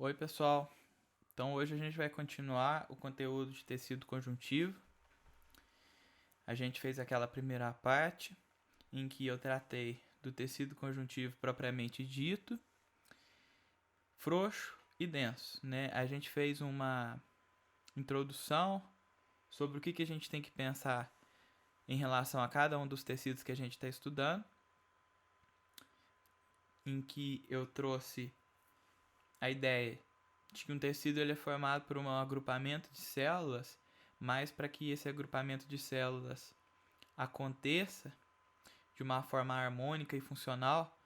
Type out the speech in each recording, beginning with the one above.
Oi, pessoal. Então, hoje a gente vai continuar o conteúdo de tecido conjuntivo. A gente fez aquela primeira parte em que eu tratei do tecido conjuntivo propriamente dito, frouxo e denso, né? A gente fez uma introdução sobre o que a gente tem que pensar em relação a cada um dos tecidos que a gente está estudando, em que eu trouxe a ideia de que um tecido ele é formado por um agrupamento de células, mas para que esse agrupamento de células aconteça de uma forma harmônica e funcional,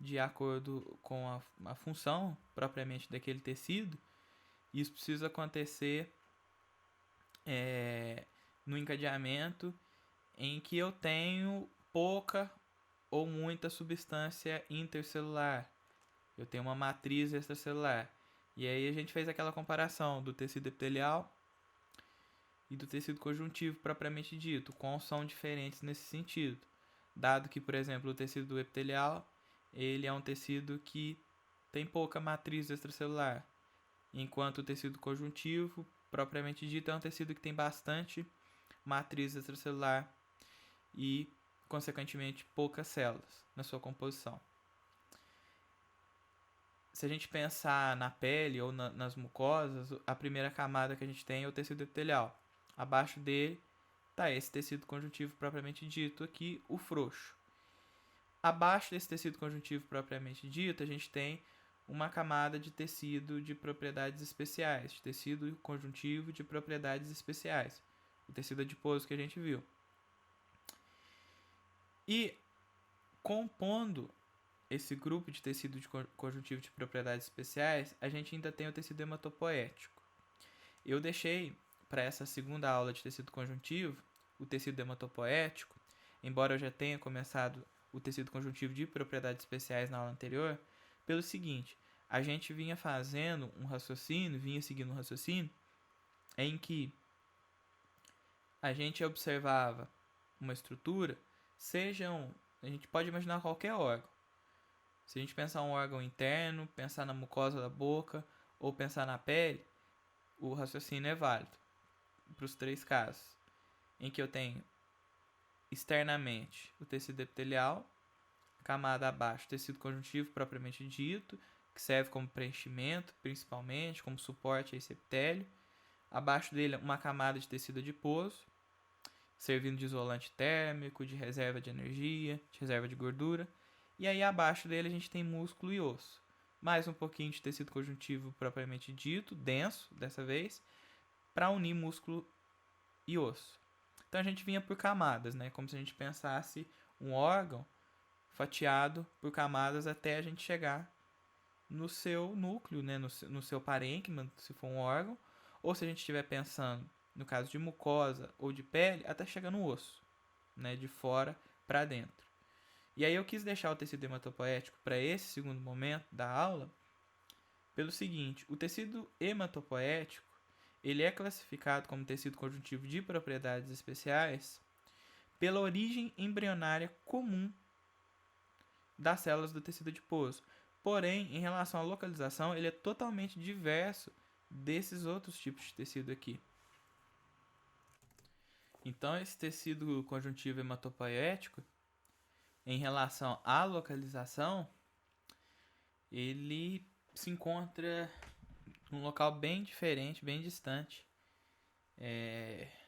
de acordo com a função propriamente daquele tecido, isso precisa acontecer no encadeamento em que eu tenho pouca ou muita substância intercelular. Eu tenho uma matriz extracelular. E aí a gente fez aquela comparação do tecido epitelial e do tecido conjuntivo propriamente dito, quão são diferentes nesse sentido. Dado que, por exemplo, o tecido epitelial, ele é um tecido que tem pouca matriz extracelular, enquanto o tecido conjuntivo, propriamente dito, é um tecido que tem bastante matriz extracelular e, consequentemente, poucas células na sua composição. Se a gente pensar na pele ou nas mucosas, a primeira camada que a gente tem é o tecido epitelial. Abaixo dele está esse tecido conjuntivo propriamente dito aqui, o frouxo. Abaixo desse tecido conjuntivo propriamente dito, a gente tem uma camada de tecido de propriedades especiais, de tecido conjuntivo de propriedades especiais, o tecido adiposo que a gente viu. E compondo esse grupo de tecido de conjuntivo de propriedades especiais, a gente ainda tem o tecido hematopoético. Eu deixei para essa segunda aula de tecido conjuntivo o tecido hematopoético, embora eu já tenha começado o tecido conjuntivo de propriedades especiais na aula anterior, pelo seguinte: a gente vinha fazendo um raciocínio, vinha seguindo um raciocínio em que a gente observava uma estrutura, a gente pode imaginar qualquer órgão. Se a gente pensar um órgão interno, pensar na mucosa da boca ou pensar na pele, o raciocínio é válido para os três casos, em que eu tenho externamente o tecido epitelial, camada abaixo o tecido conjuntivo propriamente dito, que serve como preenchimento, principalmente, como suporte a esse epitélio. Abaixo dele uma camada de tecido adiposo, servindo de isolante térmico, de reserva de energia, de reserva de gordura. E aí abaixo dele a gente tem músculo e osso. Mais um pouquinho de tecido conjuntivo propriamente dito, denso dessa vez, para unir músculo e osso. Então a gente vinha por camadas, né? Como se a gente pensasse um órgão fatiado por camadas até a gente chegar no seu núcleo, né? no seu parênquima, se for um órgão. Ou se a gente estiver pensando no caso de mucosa ou de pele, até chegar no osso, né? De fora para dentro. E aí eu quis deixar o tecido hematopoético para esse segundo momento da aula, pelo seguinte: o tecido hematopoético ele é classificado como tecido conjuntivo de propriedades especiais pela origem embrionária comum das células do tecido adiposo. Porém, em relação à localização, ele é totalmente diverso desses outros tipos de tecido aqui. Então, esse tecido conjuntivo hematopoético, em relação à localização, ele se encontra num local bem diferente, bem distante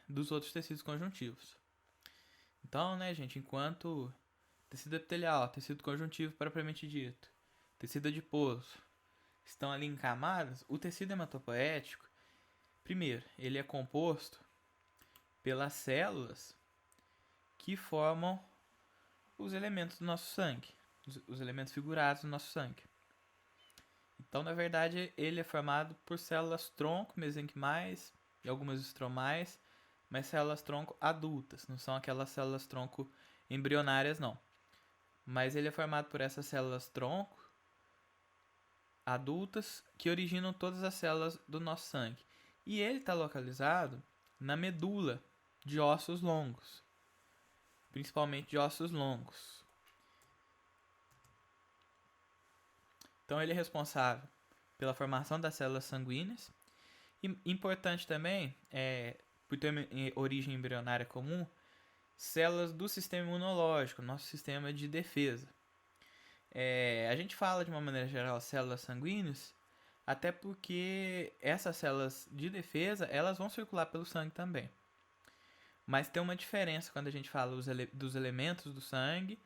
dos outros tecidos conjuntivos. Então, né, gente, enquanto tecido epitelial, tecido conjuntivo propriamente dito, tecido adiposo estão ali em camadas, o tecido hematopoético, primeiro, ele é composto pelas células que formam os elementos do nosso sangue, os elementos figurados do nosso sangue. Então, na verdade, ele é formado por células tronco, mesenquimais e algumas estromais, mas células tronco adultas, não são aquelas células tronco embrionárias, não. Mas ele é formado por essas células tronco adultas que originam todas as células do nosso sangue. E ele está localizado na medula de ossos longos, principalmente de ossos longos. Então ele é responsável pela formação das células sanguíneas. E importante também, por ter origem embrionária comum, células do sistema imunológico, nosso sistema de defesa. A gente fala de uma maneira geral células sanguíneas, até porque essas células de defesa, elas vão circular pelo sangue também. Mas tem uma diferença quando a gente fala dos elementos do sangue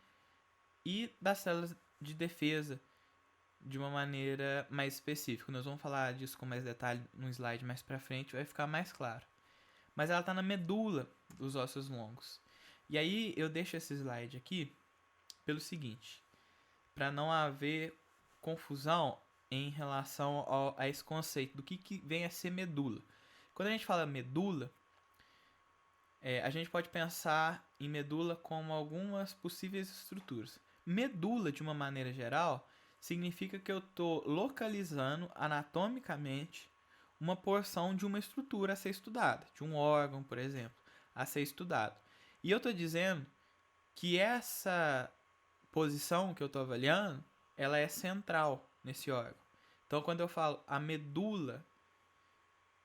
e das células de defesa de uma maneira mais específica. Nós vamos falar disso com mais detalhe no slide mais pra frente, vai ficar mais claro. Mas ela está na medula dos ossos longos. E aí eu deixo esse slide aqui pelo seguinte, para não haver confusão em relação a esse conceito do que vem a ser medula. Quando a gente fala medula, a gente pode pensar em medula como algumas possíveis estruturas. Medula, de uma maneira geral, significa que eu estou localizando anatomicamente uma porção de uma estrutura a ser estudada, de um órgão, por exemplo, a ser estudado. E eu estou dizendo que essa posição que eu estou avaliando, ela é central nesse órgão. Então, quando eu falo a medula,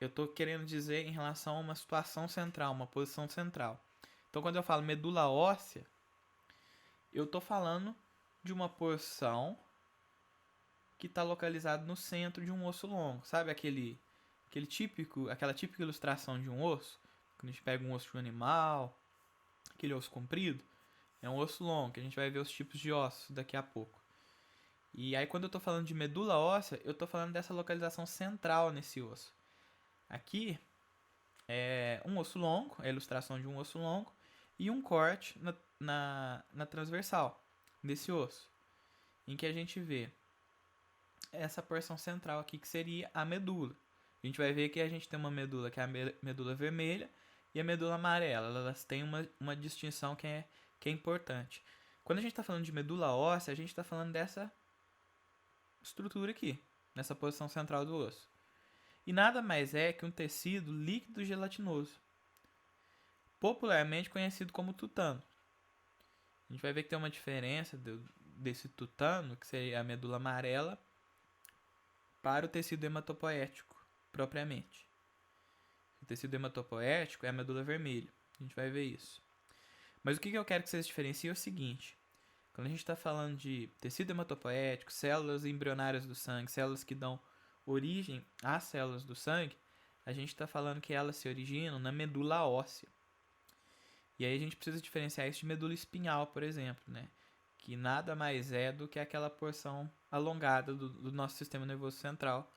eu estou querendo dizer em relação a uma situação central, uma posição central. Então, quando eu falo medula óssea, eu estou falando de uma porção que está localizada no centro de um osso longo. Sabe aquela típica ilustração de um osso? Quando a gente pega um osso de um animal, aquele osso comprido, é um osso longo, que a gente vai ver os tipos de ossos daqui a pouco. E aí, quando eu estou falando de medula óssea, eu estou falando dessa localização central nesse osso. Aqui é um osso longo, a ilustração de um osso longo, e um corte na transversal desse osso, em que a gente vê essa porção central aqui, que seria a medula. A gente vai ver que a gente tem uma medula que é a medula vermelha e a medula amarela. Elas têm uma distinção que é importante. Quando a gente está falando de medula óssea, a gente está falando dessa estrutura aqui, nessa posição central do osso. E nada mais é que um tecido líquido gelatinoso, popularmente conhecido como tutano. A gente vai ver que tem uma diferença desse tutano, que seria a medula amarela, para o tecido hematopoético, propriamente. O tecido hematopoético é a medula vermelha. A gente vai ver isso. Mas o que eu quero que vocês diferenciem é o seguinte. Quando a gente está falando de tecido hematopoético, células embrionárias do sangue, células que dão origem às células do sangue, a gente está falando que elas se originam na medula óssea. E aí a gente precisa diferenciar isso de medula espinhal, por exemplo, né? Que nada mais é do que aquela porção alongada do nosso sistema nervoso central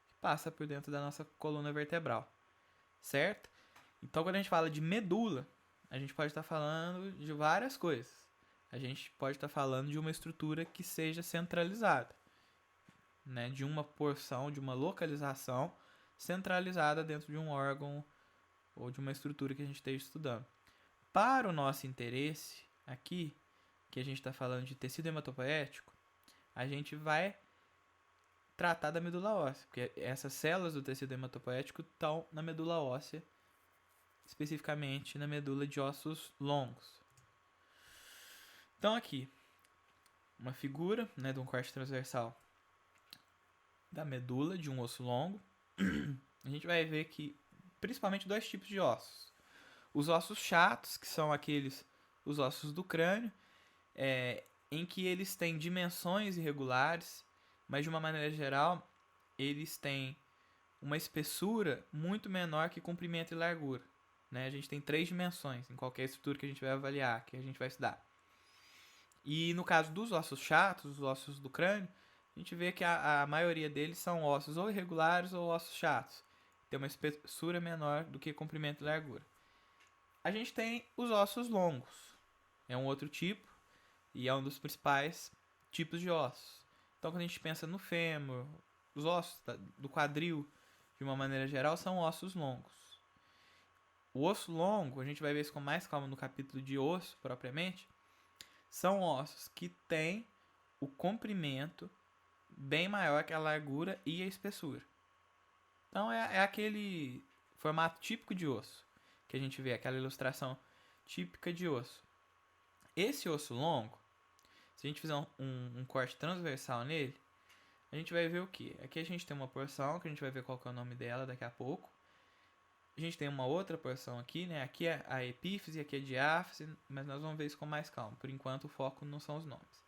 que passa por dentro da nossa coluna vertebral, certo? Então, quando a gente fala de medula, a gente pode estar falando de várias coisas. A gente pode estar falando de uma estrutura que seja centralizada, né? De uma porção, de uma localização centralizada dentro de um órgão ou de uma estrutura que a gente esteja estudando. Para o nosso interesse aqui, que a gente está falando de tecido hematopoético, a gente vai tratar da medula óssea, porque essas células do tecido hematopoético estão na medula óssea, especificamente na medula de ossos longos. Então aqui, uma figura, né, de um corte transversal da medula de um osso longo. A gente vai ver que principalmente dois tipos de ossos. Os ossos chatos, que são os ossos do crânio, em que eles têm dimensões irregulares, mas de uma maneira geral, eles têm uma espessura muito menor que comprimento e largura. Né? A gente tem 3 dimensões em qualquer estrutura que a gente vai avaliar, que a gente vai estudar. E no caso dos ossos chatos, os ossos do crânio, a gente vê que a maioria deles são ossos ou irregulares ou ossos chatos. Tem uma espessura menor do que comprimento e largura. A gente tem os ossos longos. É um outro tipo e é um dos principais tipos de ossos. Então, quando a gente pensa no fêmur, os ossos do quadril, de uma maneira geral, são ossos longos. O osso longo, a gente vai ver isso com mais calma no capítulo de osso, propriamente, são ossos que têm o comprimento bem maior que a largura e a espessura. Então, é aquele formato típico de osso que a gente vê, aquela ilustração típica de osso. Esse osso longo, se a gente fizer um corte transversal nele, a a gente vai ver o que? Aqui a gente tem uma porção, que a gente vai ver qual que é o nome dela daqui a pouco. A gente tem uma outra porção aqui, né? Aqui é a epífise, aqui é a diáfise, mas nós vamos ver isso com mais calma. Por enquanto o foco não são os nomes.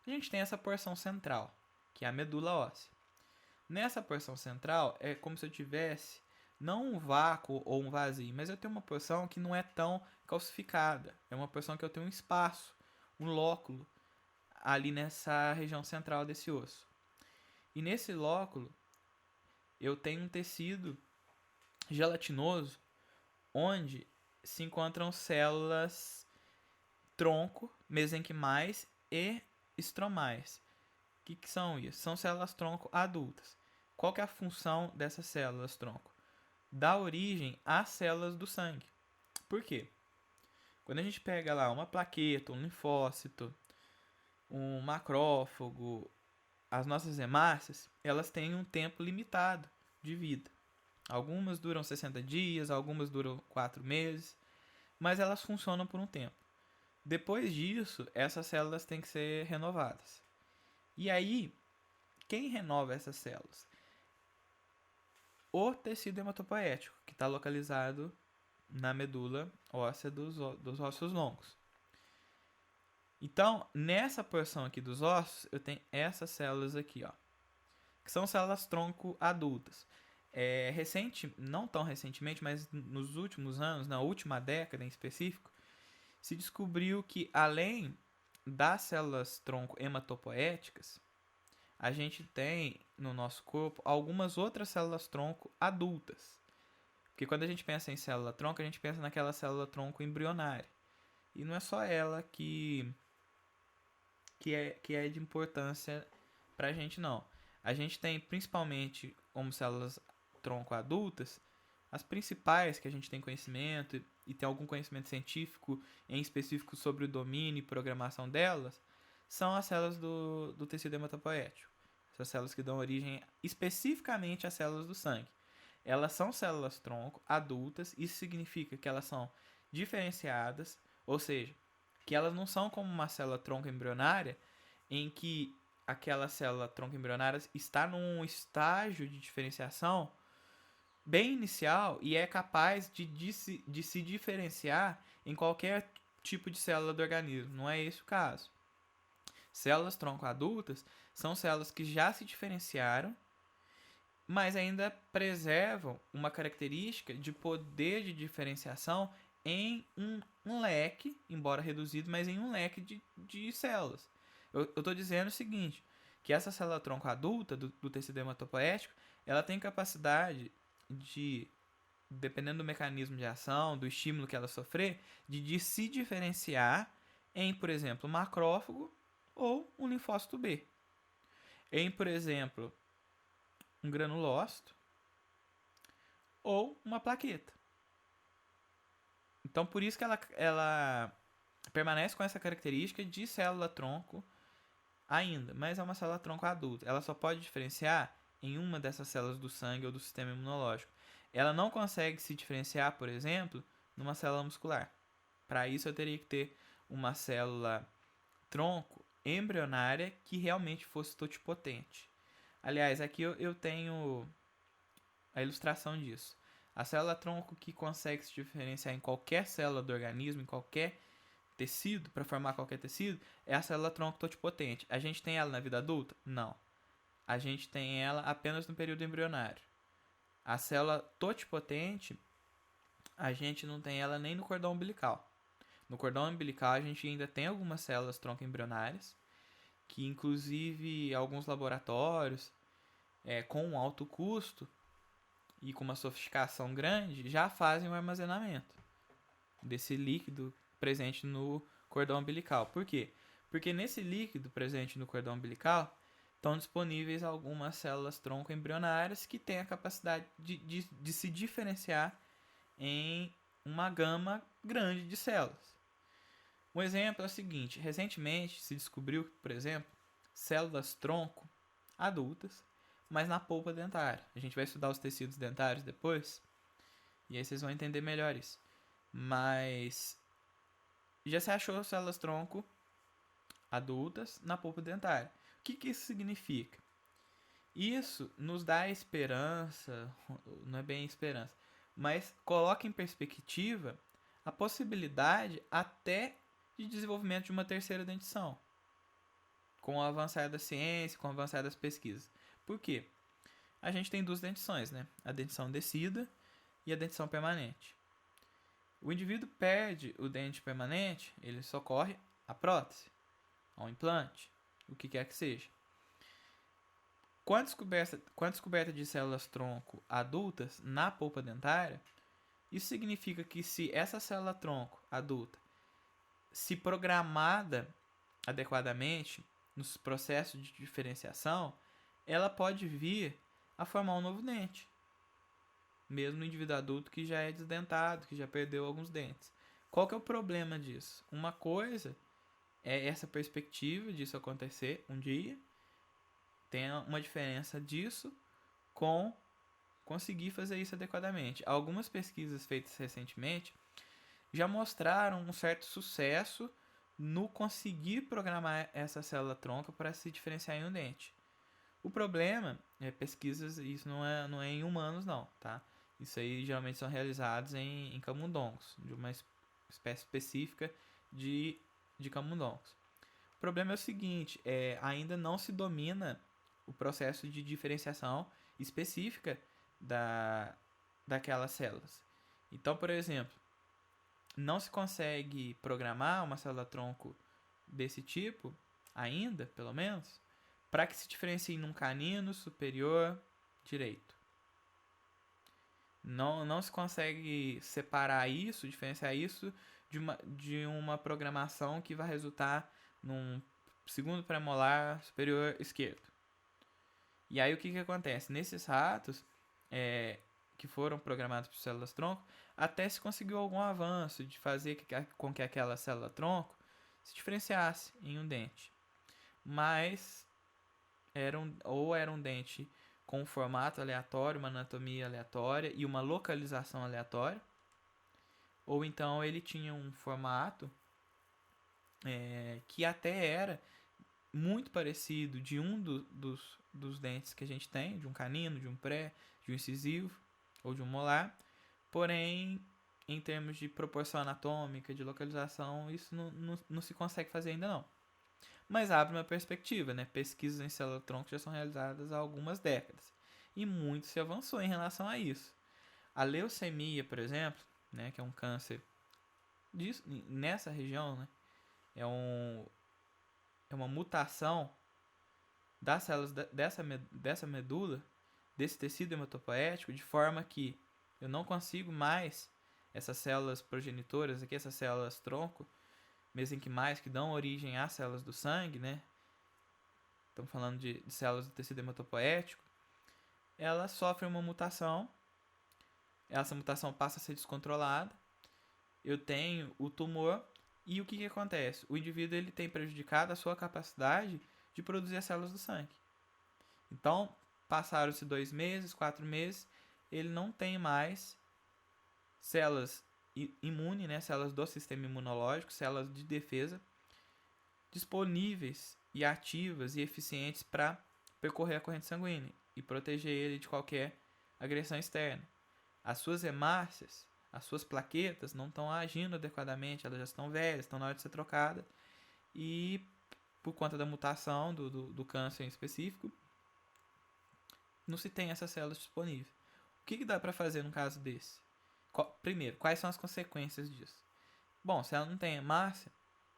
A gente tem essa porção central, que é a medula óssea. Nessa porção central é como se eu tivesse não um vácuo ou um vazio, mas eu tenho uma porção que não é tão calcificada. É uma porção que eu tenho um espaço, um lóculo ali nessa região central desse osso. E nesse lóculo eu tenho um tecido gelatinoso onde se encontram células tronco, mesenquimais e estromais. O que são isso? São células tronco adultas. Qual que é a função dessas células tronco? Dar origem às células do sangue. Por quê? Quando a gente pega lá uma plaqueta, um linfócito, um macrófago, as nossas hemácias, elas têm um tempo limitado de vida. Algumas duram 60 dias, algumas duram 4 meses, mas elas funcionam por um tempo. Depois disso, essas células têm que ser renovadas. E aí, quem renova essas células? O tecido hematopoético, que está localizado na medula óssea dos ossos longos. Então, nessa porção aqui dos ossos, eu tenho essas células aqui, ó, que são células tronco adultas. Não tão recentemente, mas nos últimos anos, na última década em específico, se descobriu que além das células tronco hematopoéticas, a gente tem no nosso corpo algumas outras células tronco adultas. Porque quando a gente pensa em célula tronco, a gente pensa naquela célula tronco embrionária. E não é só ela que é de importância pra gente, não. A gente tem principalmente como células tronco adultas, as principais que a gente tem conhecimento e tem algum conhecimento científico em específico sobre o domínio e programação delas, são as células do tecido hematopoético. Essas células que dão origem especificamente às células do sangue. Elas são células tronco adultas, isso significa que elas são diferenciadas, ou seja, que elas não são como uma célula tronco embrionária, em que aquela célula tronco embrionária está num estágio de diferenciação bem inicial e é capaz de se diferenciar em qualquer tipo de célula do organismo. Não é esse o caso. Células tronco adultas são células que já se diferenciaram, mas ainda preservam uma característica de poder de diferenciação em um leque, embora reduzido, mas em um leque de células. Eu estou dizendo o seguinte, que essa célula tronco adulta do tecido hematopoético, ela tem capacidade de, dependendo do mecanismo de ação, do estímulo que ela sofrer, de se diferenciar em, por exemplo, um macrófago ou um linfócito B. Em, por exemplo, um granulócito ou uma plaqueta. Então, por isso que ela permanece com essa característica de célula-tronco ainda, mas é uma célula-tronco adulta. Ela só pode diferenciar em uma dessas células do sangue ou do sistema imunológico. Ela não consegue se diferenciar, por exemplo, numa célula muscular. Para isso, eu teria que ter uma célula-tronco embrionária que realmente fosse totipotente. Aliás, aqui eu tenho a ilustração disso. A célula-tronco que consegue se diferenciar em qualquer célula do organismo, em qualquer tecido, para formar qualquer tecido, é a célula-tronco totipotente. A gente tem ela na vida adulta? Não. A gente tem ela apenas no período embrionário. A célula totipotente, a gente não tem ela nem no cordão umbilical. No cordão umbilical, a gente ainda tem algumas células tronco embrionárias, que inclusive alguns laboratórios, com um alto custo e com uma sofisticação grande, já fazem o armazenamento desse líquido presente no cordão umbilical. Por quê? Porque nesse líquido presente no cordão umbilical estão disponíveis algumas células tronco embrionárias que têm a capacidade de se diferenciar em uma gama grande de células. Um exemplo é o seguinte: recentemente se descobriu, por exemplo, células tronco adultas, mas na polpa dentária. A gente vai estudar os tecidos dentários depois, e aí vocês vão entender melhor isso. Mas já se achou células tronco adultas na polpa dentária. O que isso significa? Isso nos dá esperança, não é bem esperança, mas coloca em perspectiva a possibilidade até de desenvolvimento de uma terceira dentição, com o avançar da ciência, com o avançar das pesquisas. Por quê? A gente tem duas dentições, né? A dentição decida e a dentição permanente. O indivíduo perde o dente permanente, ele socorre a prótese, ao implante, o que quer que seja. Com a descoberta de células-tronco adultas na polpa dentária, isso significa que se essa célula-tronco adulta, se programada adequadamente nos processos de diferenciação, ela pode vir a formar um novo dente, mesmo no indivíduo adulto que já é desdentado, que já perdeu alguns dentes. Qual que é o problema disso? Uma coisa é essa perspectiva disso acontecer um dia, tem uma diferença disso com conseguir fazer isso adequadamente. Algumas pesquisas feitas recentemente já mostraram um certo sucesso no conseguir programar essa célula-tronco para se diferenciar em um dente. O problema é pesquisas, isso não é em humanos não, tá? Isso aí geralmente são realizados em camundongos, de uma espécie específica de camundongos. O problema é o seguinte, ainda não se domina o processo de diferenciação específica daquelas células. Então, por exemplo, não se consegue programar uma célula-tronco desse tipo, ainda, pelo menos, para que se diferencie num canino superior direito. Não se consegue separar isso, diferenciar isso de uma programação que vai resultar num segundo premolar superior esquerdo. E aí o que acontece? Nesses ratos que foram programados por células-tronco, até se conseguiu algum avanço de fazer com que aquela célula-tronco se diferenciasse em um dente. Mas era um dente com um formato aleatório, uma anatomia aleatória e uma localização aleatória, ou então ele tinha um formato que até era muito parecido de um dos dentes que a gente tem, de um canino, de um pré, de um incisivo ou de um molar, porém, em termos de proporção anatômica, de localização, isso não se consegue fazer ainda não. Mas abre uma perspectiva, né? Pesquisas em célula-tronco já são realizadas há algumas décadas e muito se avançou em relação a isso. A leucemia, por exemplo, né, que é um câncer nessa região, né, é uma mutação das células dessa medula, desse tecido hematopoético, de forma que eu não consigo mais essas células progenitoras aqui, essas células tronco, mesenquimais que dão origem às células do sangue, né? Estamos falando de células do tecido hematopoético. Elas sofrem uma mutação, essa mutação passa a ser descontrolada, eu tenho o tumor, e o que acontece? O indivíduo ele tem prejudicado a sua capacidade de produzir as células do sangue. Então, passaram-se 2 meses, 4 meses, ele não tem mais células imunes, né, células do sistema imunológico, células de defesa, disponíveis e ativas e eficientes para percorrer a corrente sanguínea e proteger ele de qualquer agressão externa. As suas hemácias, as suas plaquetas não estão agindo adequadamente, elas já estão velhas, estão na hora de ser trocadas, e por conta da mutação do câncer em específico, não se tem essas células disponíveis. O que dá para fazer num caso desse? Primeiro, quais são as consequências disso? Bom, se ela não tem hemácia,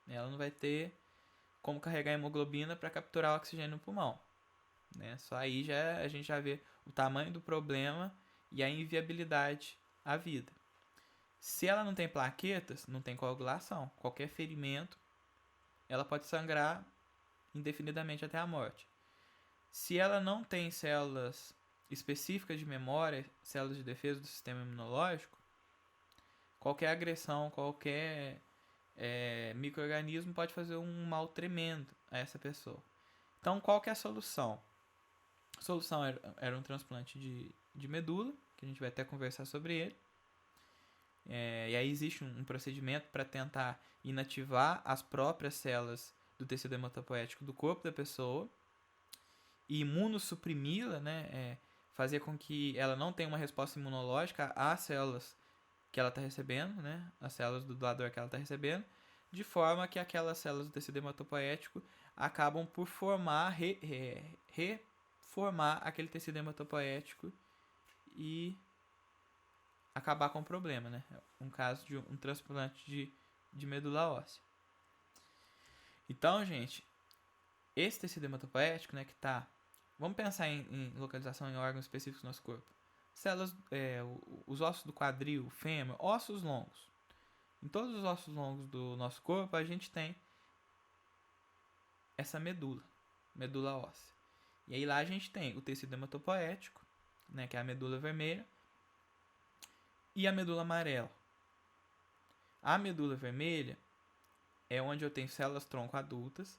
ela não vai ter como carregar hemoglobina para capturar o oxigênio no pulmão, né? Só aí a gente já vê o tamanho do problema e a inviabilidade à vida. Se ela não tem plaquetas, não tem coagulação. Qualquer ferimento, ela pode sangrar indefinidamente até a morte. Se ela não tem células específicas de memória, células de defesa do sistema imunológico, qualquer agressão, qualquer micro-organismo pode fazer um mal tremendo a essa pessoa. Então, qual que é a solução? A solução era um transplante de medula, que a gente vai até conversar sobre ele. E aí existe um procedimento para tentar inativar as próprias células do tecido hematopoético do corpo da pessoa. e imunossuprimi-la, né? Fazer com que ela não tenha uma resposta imunológica às células que ela está recebendo, né? As células do doador que ela está recebendo, de forma que aquelas células do tecido hematopoético acabam por reformar aquele tecido hematopoético e acabar com o problema, né? Um caso de um transplante de medula óssea. Então, gente, esse tecido hematopoético, né, que tá... Vamos pensar em localização em órgãos específicos do nosso corpo. Células, os ossos do quadril, fêmur, ossos longos. Em todos os ossos longos do nosso corpo, a gente tem essa medula óssea. E aí lá a gente tem o tecido hematopoético, né, que é a medula vermelha, e a medula amarela. A medula vermelha é onde eu tenho células tronco adultas,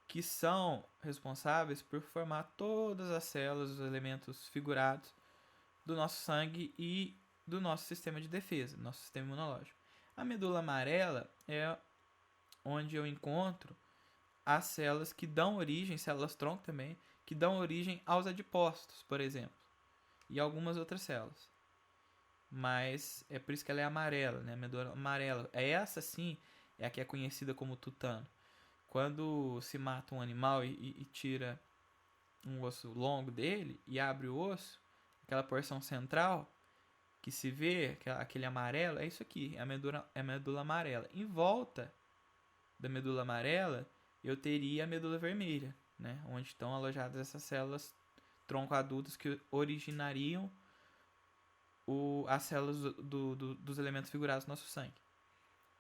que são responsáveis por formar todas as células, os elementos figurados do nosso sangue e do nosso sistema de defesa, nosso sistema imunológico. A medula amarela é onde eu encontro as células que dão origem, células tronco também, que dão origem aos adipócitos, por exemplo, e algumas outras células. Mas é por isso que ela é amarela, né? A medula amarela. Essa sim é a que é conhecida como tutano. Quando se mata um animal e tira um osso longo dele e abre o osso, aquela porção central que se vê, aquele amarelo, é isso aqui, é a medula amarela. Em volta da medula amarela, eu teria a medula vermelha, né? Onde estão alojadas essas células tronco adultas que originariam as células dos elementos figurados do nosso sangue.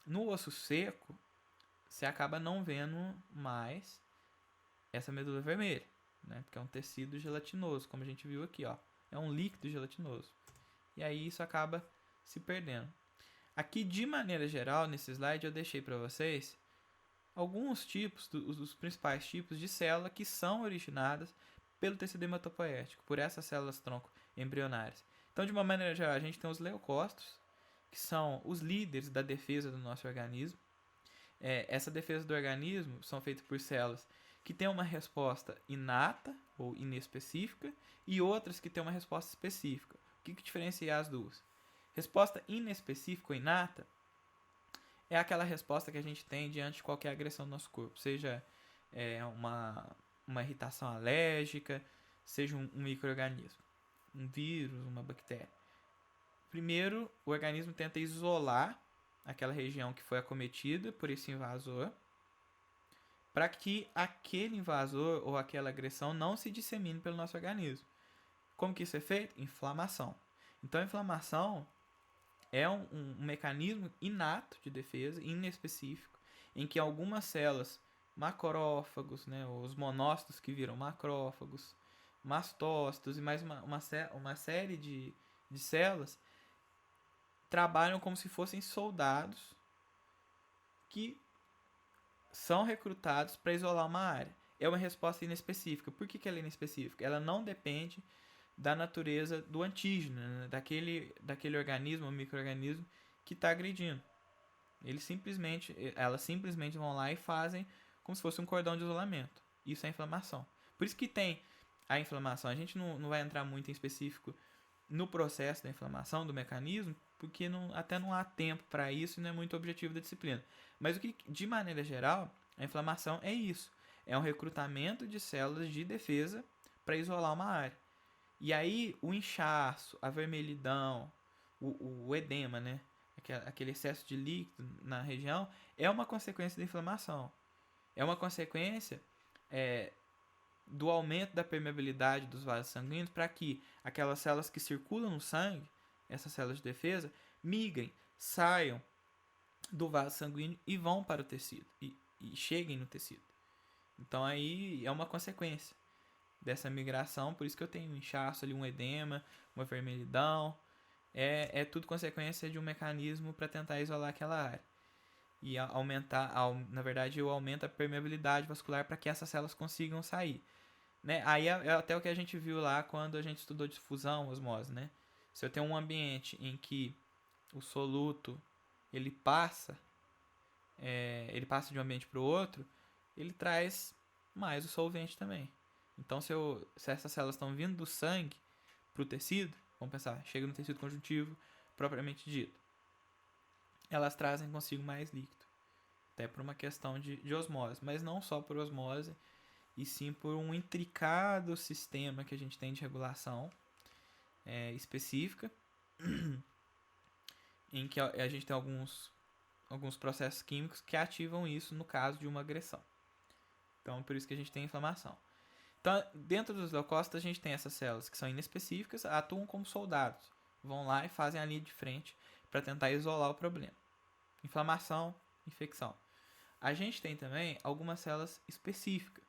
No osso seco, você acaba não vendo mais essa medula vermelha, né? Porque é um tecido gelatinoso, como a gente viu aqui, ó. É um líquido gelatinoso. E aí isso acaba se perdendo. Aqui, de maneira geral, nesse slide, eu deixei para vocês alguns tipos, os principais tipos de célula que são originadas pelo tecido hematopoético, por essas células tronco embrionárias. Então, de uma maneira geral, a gente tem os leucócitos, que são os líderes da defesa do nosso organismo. Essa defesa do organismo são feitas por células que têm uma resposta inata ou inespecífica e outras que têm uma resposta específica. O que diferencia as duas? Resposta inespecífica ou inata é aquela resposta que a gente tem diante de qualquer agressão do nosso corpo, seja uma irritação alérgica, seja um micro-organismo, um vírus, uma bactéria. Primeiro, o organismo tenta isolar aquela região que foi acometida por esse invasor, para que aquele invasor ou aquela agressão não se dissemine pelo nosso organismo. Como que isso é feito? Inflamação. Então, a inflamação é um mecanismo inato de defesa, inespecífico, em que algumas células, macrófagos, né, os monócitos que viram macrófagos, mastócitos e mais uma série de células, trabalham como se fossem soldados que são recrutados para isolar uma área. É uma resposta inespecífica. Por que ela é inespecífica? Ela não depende da natureza do antígeno, né? daquele organismo, ou micro-organismo que está agredindo. Elas simplesmente vão lá e fazem como se fosse um cordão de isolamento. Isso é inflamação. Por isso que tem a inflamação. A gente não vai entrar muito em específico no processo da inflamação, do mecanismo, porque até não há tempo para isso e não é muito objetivo da disciplina. Mas o que, de maneira geral, a inflamação é isso. É um recrutamento de células de defesa para isolar uma área. E aí o inchaço, a vermelhidão, o edema, né? Aquele excesso de líquido na região é uma consequência da inflamação. É uma consequência do aumento da permeabilidade dos vasos sanguíneos para que aquelas células que circulam no sangue, essas células de defesa, migrem, saiam do vaso sanguíneo e vão para o tecido e cheguem no tecido. Então aí é uma consequência dessa migração, por isso que eu tenho um inchaço ali, um edema, uma vermelhidão, é tudo consequência de um mecanismo para tentar isolar aquela área. E na verdade eu aumento a permeabilidade vascular para que essas células consigam sair. Né? Aí é até o que a gente viu lá quando a gente estudou difusão, osmose, né? Se eu tenho um ambiente em que o soluto ele passa de um ambiente para o outro, ele traz mais o solvente também. Então, se essas células estão vindo do sangue para o tecido, vamos pensar, chega no tecido conjuntivo propriamente dito, elas trazem consigo mais líquido, até por uma questão de osmose, mas não só por osmose, e sim por um intricado sistema que a gente tem de regulação específica, em que a gente tem alguns processos químicos que ativam isso no caso de uma agressão. Então, por isso que a gente tem inflamação. Então, dentro dos leucócitos, a gente tem essas células que são inespecíficas, atuam como soldados. Vão lá e fazem a linha de frente para tentar isolar o problema. Inflamação, infecção. A gente tem também algumas células específicas.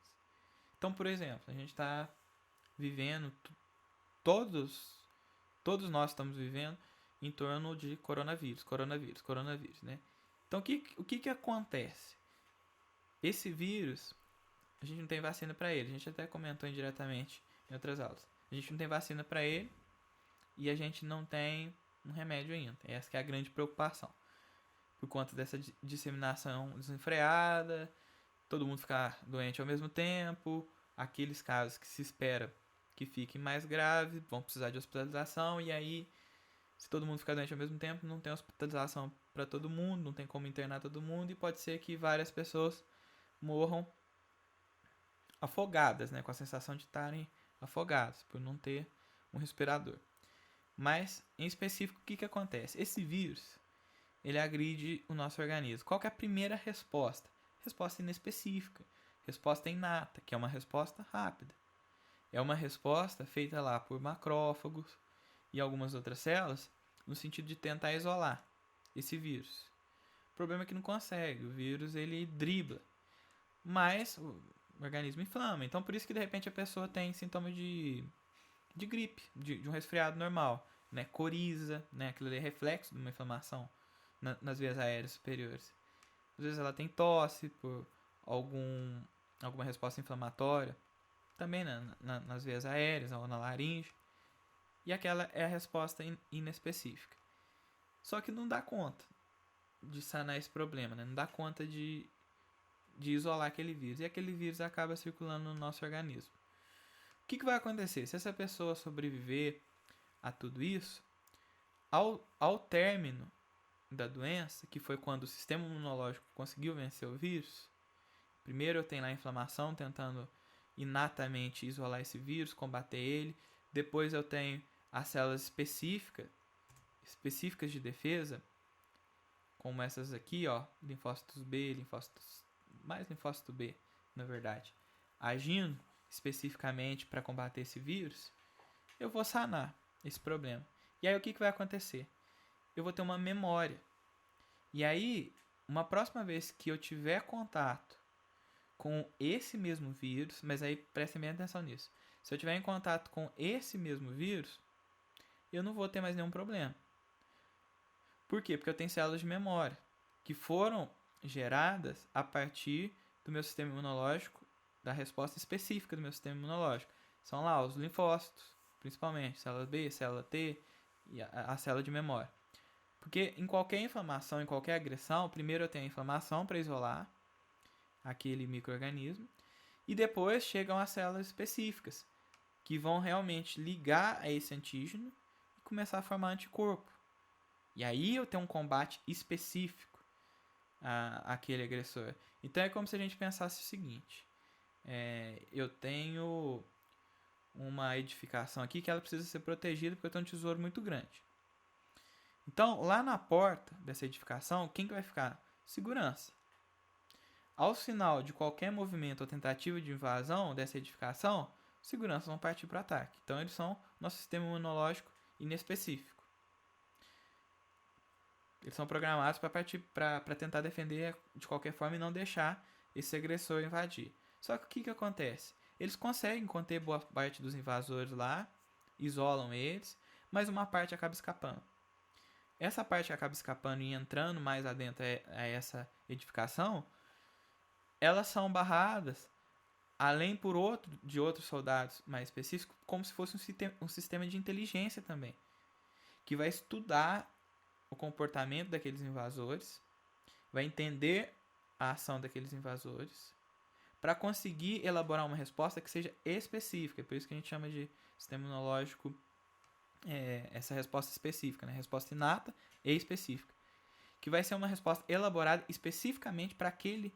Então, por exemplo, a gente está vivendo, todos nós estamos vivendo em torno de coronavírus, né? Então, o que acontece? Esse vírus, a gente não tem vacina para ele. A gente até comentou indiretamente em outras aulas. A gente não tem vacina para ele e a gente não tem um remédio ainda. Essa que é a grande preocupação. Por conta dessa disseminação desenfreada, todo mundo ficar doente ao mesmo tempo, aqueles casos que se espera que fiquem mais graves, vão precisar de hospitalização, e aí, se todo mundo ficar doente ao mesmo tempo, não tem hospitalização para todo mundo, não tem como internar todo mundo, e pode ser que várias pessoas morram afogadas, né, com a sensação de estarem afogados, por não ter um respirador. Mas, em específico, o que acontece? Esse vírus, ele agride o nosso organismo. Qual que é a primeira resposta? Resposta inespecífica, resposta inata, que é uma resposta rápida. É uma resposta feita lá por macrófagos e algumas outras células, no sentido de tentar isolar esse vírus. O problema é que não consegue, o vírus ele dribla, mas o organismo inflama. Então, por isso que de repente a pessoa tem sintomas de gripe, de um resfriado normal, né? Coriza, né? Aquilo ali é reflexo de uma inflamação nas vias aéreas superiores. Às vezes ela tem tosse por alguma resposta inflamatória, também nas vias aéreas ou na laringe. E aquela é a resposta inespecífica. Só que não dá conta de sanar esse problema, né? Não dá conta de isolar aquele vírus. E aquele vírus acaba circulando no nosso organismo. O que vai acontecer? Se essa pessoa sobreviver a tudo isso, ao término da doença, que foi quando o sistema imunológico conseguiu vencer o vírus, primeiro eu tenho lá a inflamação tentando inatamente isolar esse vírus, combater ele. Depois eu tenho as células específicas de defesa, como essas aqui, ó, linfócitos B, linfócito B, na verdade, agindo especificamente para combater esse vírus, eu vou sanar esse problema. E aí o que vai acontecer? Eu vou ter uma memória. E aí, uma próxima vez que eu tiver contato com esse mesmo vírus, mas aí prestem bem atenção nisso. Se eu tiver em contato com esse mesmo vírus, eu não vou ter mais nenhum problema. Por quê? Porque eu tenho células de memória que foram geradas a partir do meu sistema imunológico, da resposta específica do meu sistema imunológico. São lá os linfócitos, principalmente, célula B, célula T e a célula de memória. Porque em qualquer inflamação, em qualquer agressão, primeiro eu tenho a inflamação para isolar aquele micro-organismo, e depois chegam as células específicas, que vão realmente ligar a esse antígeno e começar a formar anticorpo. E aí eu tenho um combate específico àquele agressor. Então é como se a gente pensasse o seguinte: eu tenho uma edificação aqui que ela precisa ser protegida porque eu tenho um tesouro muito grande. Então, lá na porta dessa edificação, quem que vai ficar? Segurança. Ao sinal de qualquer movimento ou tentativa de invasão dessa edificação, os seguranças vão partir para o ataque. Então, eles são nosso sistema imunológico inespecífico. Eles são programados para partir para tentar defender de qualquer forma e não deixar esse agressor invadir. Só que o que acontece? Eles conseguem conter boa parte dos invasores lá, isolam eles, mas uma parte acaba escapando. Essa parte que acaba escapando e entrando mais adentro a essa edificação, elas são barradas, além de outros soldados mais específicos, como se fosse um sistema de inteligência também, que vai estudar o comportamento daqueles invasores, vai entender a ação daqueles invasores, para conseguir elaborar uma resposta que seja específica. É por isso que a gente chama de sistema imunológico essa resposta específica, né? Resposta inata e específica. Que vai ser uma resposta elaborada especificamente para aquele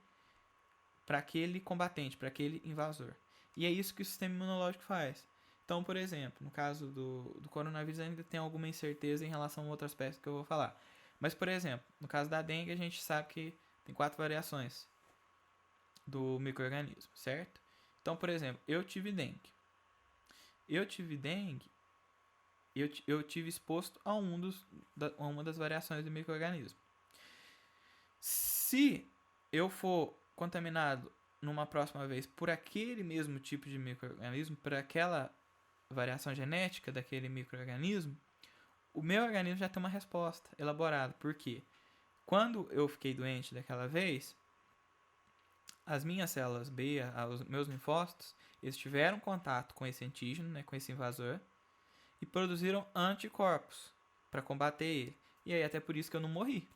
combatente, para aquele invasor. E é isso que o sistema imunológico faz. Então, por exemplo, no caso do coronavírus ainda tem alguma incerteza em relação a outro aspecto que eu vou falar. Mas, por exemplo, no caso da dengue a gente sabe que tem 4 variações do micro-organismo, certo? Então, por exemplo, eu tive dengue. Eu tive exposto a uma das variações do micro-organismo. Se eu for contaminado numa próxima vez por aquele mesmo tipo de micro-organismo, por aquela variação genética daquele micro-organismo, o meu organismo já tem uma resposta elaborada. Por quê? Quando eu fiquei doente daquela vez, as minhas células B, os meus linfócitos, eles tiveram contato com esse antígeno, né, com esse invasor, e produziram anticorpos para combater ele. E aí até por isso que eu não morri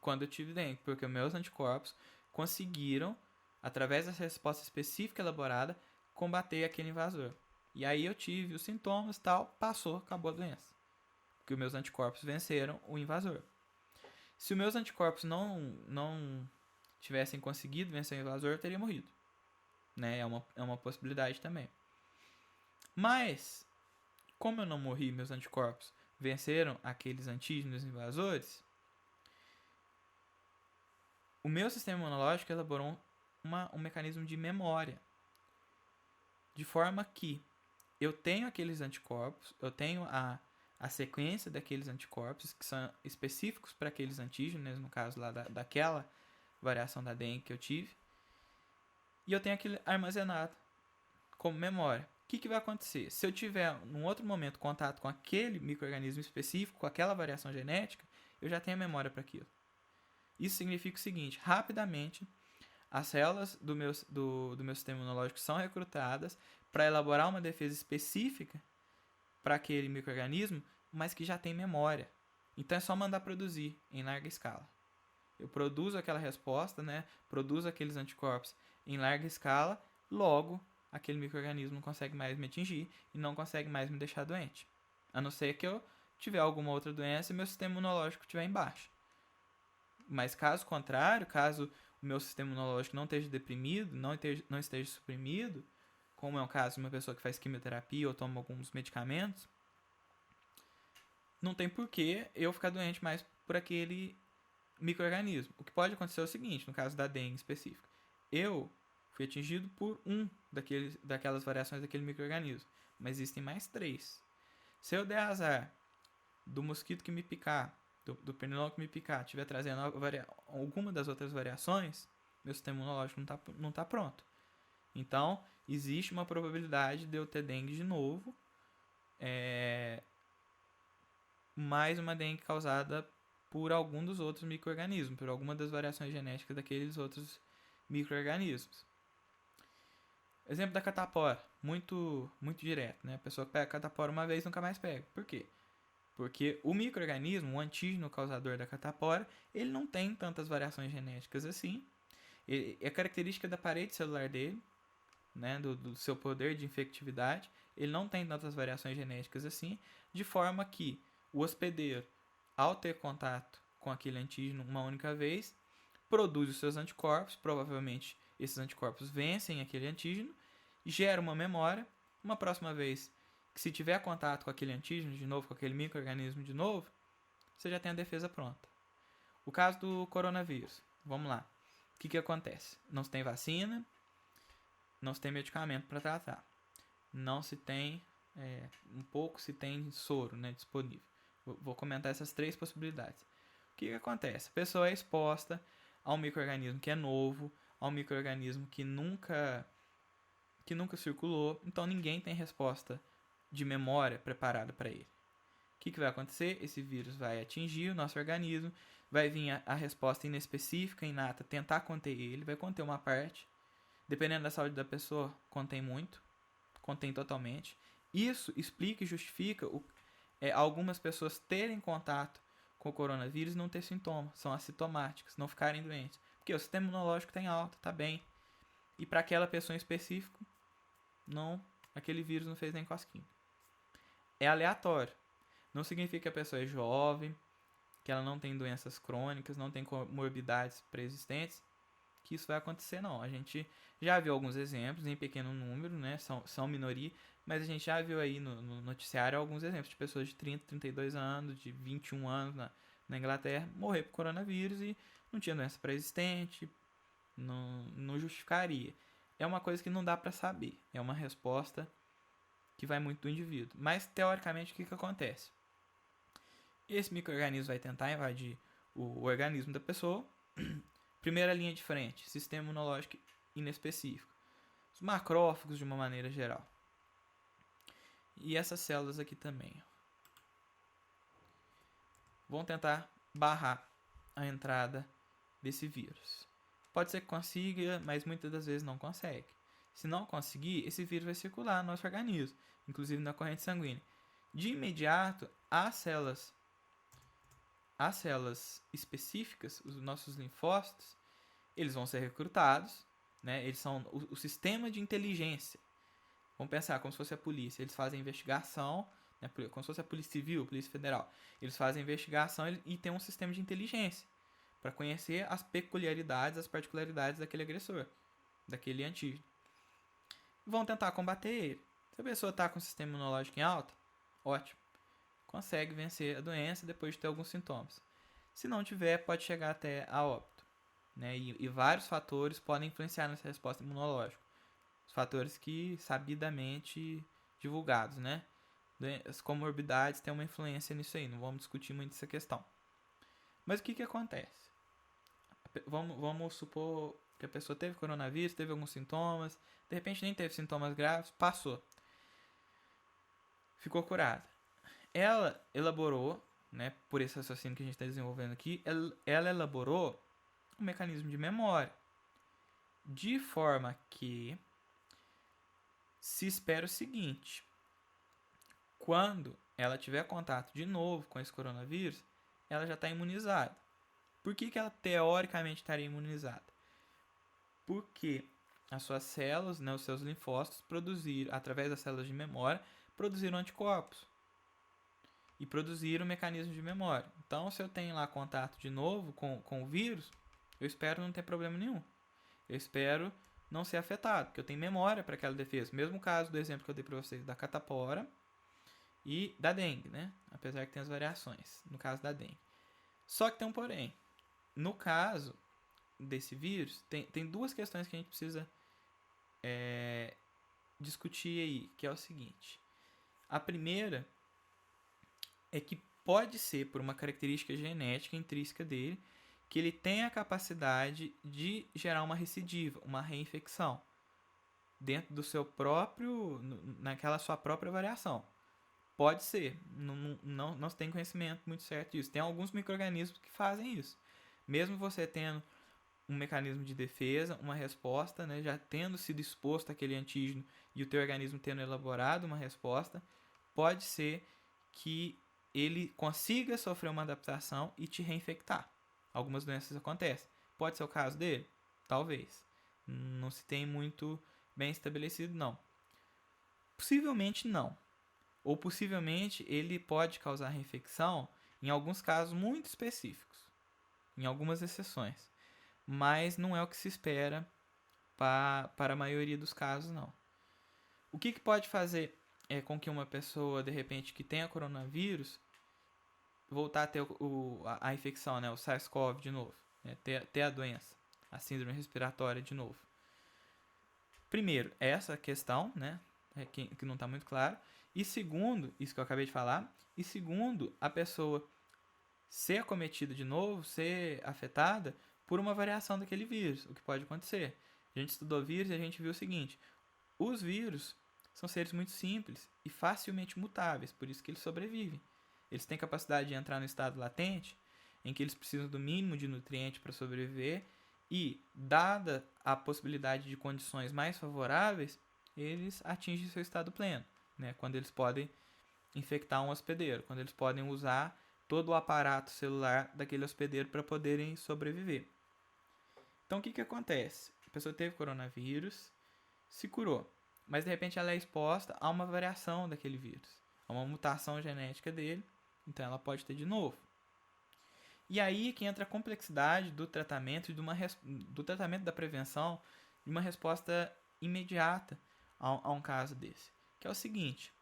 quando eu tive dengue, porque meus anticorpos conseguiram, através dessa resposta específica elaborada, combater aquele invasor. E aí eu tive os sintomas, tal, passou, acabou a doença. Porque os meus anticorpos venceram o invasor. Se os meus anticorpos não tivessem conseguido vencer o invasor, eu teria morrido. Né? É uma possibilidade também. Mas, como eu não morri, meus anticorpos venceram aqueles antígenos invasores, o meu sistema imunológico elaborou um mecanismo de memória. De forma que eu tenho aqueles anticorpos, eu tenho a sequência daqueles anticorpos que são específicos para aqueles antígenos, no caso lá daquela variação da dengue que eu tive, e eu tenho aquilo armazenado como memória. O que vai acontecer? Se eu tiver, num outro momento, contato com aquele micro-organismo específico, com aquela variação genética, eu já tenho a memória para aquilo. Isso significa o seguinte: rapidamente, as células do meu sistema imunológico são recrutadas para elaborar uma defesa específica para aquele micro-organismo, mas que já tem memória. Então é só mandar produzir em larga escala. Eu produzo aquela resposta, né? Produzo aqueles anticorpos em larga escala, logo aquele micro-organismo não consegue mais me atingir e não consegue mais me deixar doente. A não ser que eu tiver alguma outra doença e meu sistema imunológico estiver em baixa. Mas caso contrário, caso o meu sistema imunológico não esteja deprimido, não esteja suprimido, como é o caso de uma pessoa que faz quimioterapia ou toma alguns medicamentos, não tem porquê eu ficar doente mais por aquele micro-organismo. O que pode acontecer é o seguinte, no caso da dengue específico. Eu fui atingido por daquelas variações daquele micro-organismo, mas existem mais 3. Se eu der azar do mosquito que me picar, do pernilongo que me picar, estiver trazendo alguma das outras variações, meu sistema imunológico não está pronto. Então, existe uma probabilidade de eu ter dengue de novo, mais uma dengue causada por algum dos outros micro-organismos, por alguma das variações genéticas daqueles outros micro-organismos. Exemplo da catapora, muito direto, né? A pessoa que pega a catapora uma vez nunca mais pega. Por quê? Porque o micro-organismo, o antígeno causador da catapora, ele não tem tantas variações genéticas assim. É característica da parede celular dele, né, do seu poder de infectividade, ele não tem tantas variações genéticas assim, de forma que o hospedeiro, ao ter contato com aquele antígeno uma única vez, produz os seus anticorpos, provavelmente esses anticorpos vencem aquele antígeno, gera uma memória, uma próxima vez que se tiver contato com aquele antígeno de novo, com aquele micro-organismo de novo, você já tem a defesa pronta. O caso do coronavírus, vamos lá. O que acontece? Não se tem vacina, não se tem medicamento para tratar. Não se tem, se tem soro, né, disponível. Vou comentar essas 3 possibilidades. O que acontece? A pessoa é exposta a um micro-organismo que é novo, a um micro-organismo que nunca circulou, então ninguém tem resposta de memória preparada para ele. O que vai acontecer? Esse vírus vai atingir o nosso organismo, vai vir a resposta inespecífica, inata, tentar conter ele, vai conter uma parte. Dependendo da saúde da pessoa, contém muito, contém totalmente. Isso explica e justifica algumas pessoas terem contato com o coronavírus e não ter sintomas, são assintomáticas, não ficarem doentes. Porque o sistema imunológico está em alta, está bem. e para aquela pessoa em específico, não, aquele vírus não fez nem cosquinha. É aleatório. Não significa que a pessoa é jovem, que ela não tem doenças crônicas, não tem comorbidades pré-existentes, que isso vai acontecer, não. A gente já viu alguns exemplos, em pequeno número, né? São minoria, mas a gente já viu aí no noticiário alguns exemplos de pessoas de 30, 32 anos, de 21 anos na Inglaterra, morrer por coronavírus e não tinha doença pré-existente, não justificaria. É uma coisa que não dá para saber, é uma resposta que vai muito do indivíduo. Mas, teoricamente, o que acontece? Esse micro-organismo vai tentar invadir o organismo da pessoa. Primeira linha de frente, sistema imunológico inespecífico. Os macrófagos, de uma maneira geral. E essas células aqui também. Vão tentar barrar a entrada desse vírus. Pode ser que consiga, mas muitas das vezes não consegue. Se não conseguir, esse vírus vai circular no nosso organismo, inclusive na corrente sanguínea. De imediato, as células específicas, os nossos linfócitos, eles vão ser recrutados, né? Eles são o sistema de inteligência. Vamos pensar como se fosse a polícia. Eles fazem investigação, né? Como se fosse a Polícia Civil, a Polícia Federal. Eles fazem investigação e tem um sistema de inteligência para conhecer as peculiaridades, as particularidades daquele agressor, daquele antígeno. Vão tentar combater ele. Se a pessoa está com o sistema imunológico em alta, ótimo. Consegue vencer a doença depois de ter alguns sintomas. Se não tiver, pode chegar até a óbito. Né? E vários fatores podem influenciar nessa resposta imunológica. Os fatores que sabidamente divulgados, né? As comorbidades têm uma influência nisso aí, não vamos discutir muito essa questão. Mas o que acontece? Vamos supor que a pessoa teve coronavírus, teve alguns sintomas, de repente nem teve sintomas graves, passou. Ficou curada. Ela elaborou, né, por esse raciocínio que a gente está desenvolvendo aqui, ela elaborou um mecanismo de memória. De forma que se espera o seguinte: quando ela tiver contato de novo com esse coronavírus, ela já está imunizada. Por que ela teoricamente estaria imunizada? Porque as suas células, né, os seus linfócitos, produziram, através das células de memória, produziram anticorpos. E produziram um mecanismo de memória. Então, se eu tenho lá contato de novo com o vírus, eu espero não ter problema nenhum. Eu espero não ser afetado, porque eu tenho memória para aquela defesa. Mesmo caso do exemplo que eu dei para vocês da catapora e da dengue, né? Apesar que tem as variações no caso da dengue. Só que tem um porém. No caso desse vírus, tem duas questões que a gente precisa discutir aí, que é o seguinte. A primeira é que pode ser por uma característica genética intrínseca dele, que ele tem a capacidade de gerar uma recidiva, uma reinfecção, dentro do seu próprio, naquela sua própria variação. Pode ser, não se tem conhecimento muito certo disso. Tem alguns micro-organismos que fazem isso. Mesmo você tendo um mecanismo de defesa, uma resposta, né, já tendo sido exposto àquele antígeno e o teu organismo tendo elaborado uma resposta, pode ser que ele consiga sofrer uma adaptação e te reinfectar. Algumas doenças acontecem. Pode ser o caso dele? Talvez. Não se tem muito bem estabelecido, não. Possivelmente não. Ou possivelmente ele pode causar reinfecção em alguns casos muito específicos. Em algumas exceções. Mas não é o que se espera para a maioria dos casos, não. O que pode fazer com que uma pessoa, de repente, que tenha coronavírus, voltar a ter a infecção, né, o SARS-CoV de novo, né, ter a doença, a síndrome respiratória de novo? Primeiro, essa questão, né, que não está muito claro. E segundo, isso que eu acabei de falar, e segundo, a pessoa ser acometida de novo, ser afetada por uma variação daquele vírus, o que pode acontecer. A gente estudou vírus e a gente viu o seguinte: os vírus são seres muito simples e facilmente mutáveis, por isso que eles sobrevivem. Eles têm capacidade de entrar no estado latente, em que eles precisam do mínimo de nutriente para sobreviver, e, dada a possibilidade de condições mais favoráveis, eles atingem seu estado pleno, né? Quando eles podem infectar um hospedeiro, quando eles podem usar todo o aparato celular daquele hospedeiro para poderem sobreviver. Então, o que acontece? A pessoa teve coronavírus, se curou, mas de repente ela é exposta a uma variação daquele vírus, a uma mutação genética dele, então ela pode ter de novo. E aí que entra a complexidade do tratamento e do tratamento da prevenção de uma resposta imediata a um caso desse. Que é o seguinte: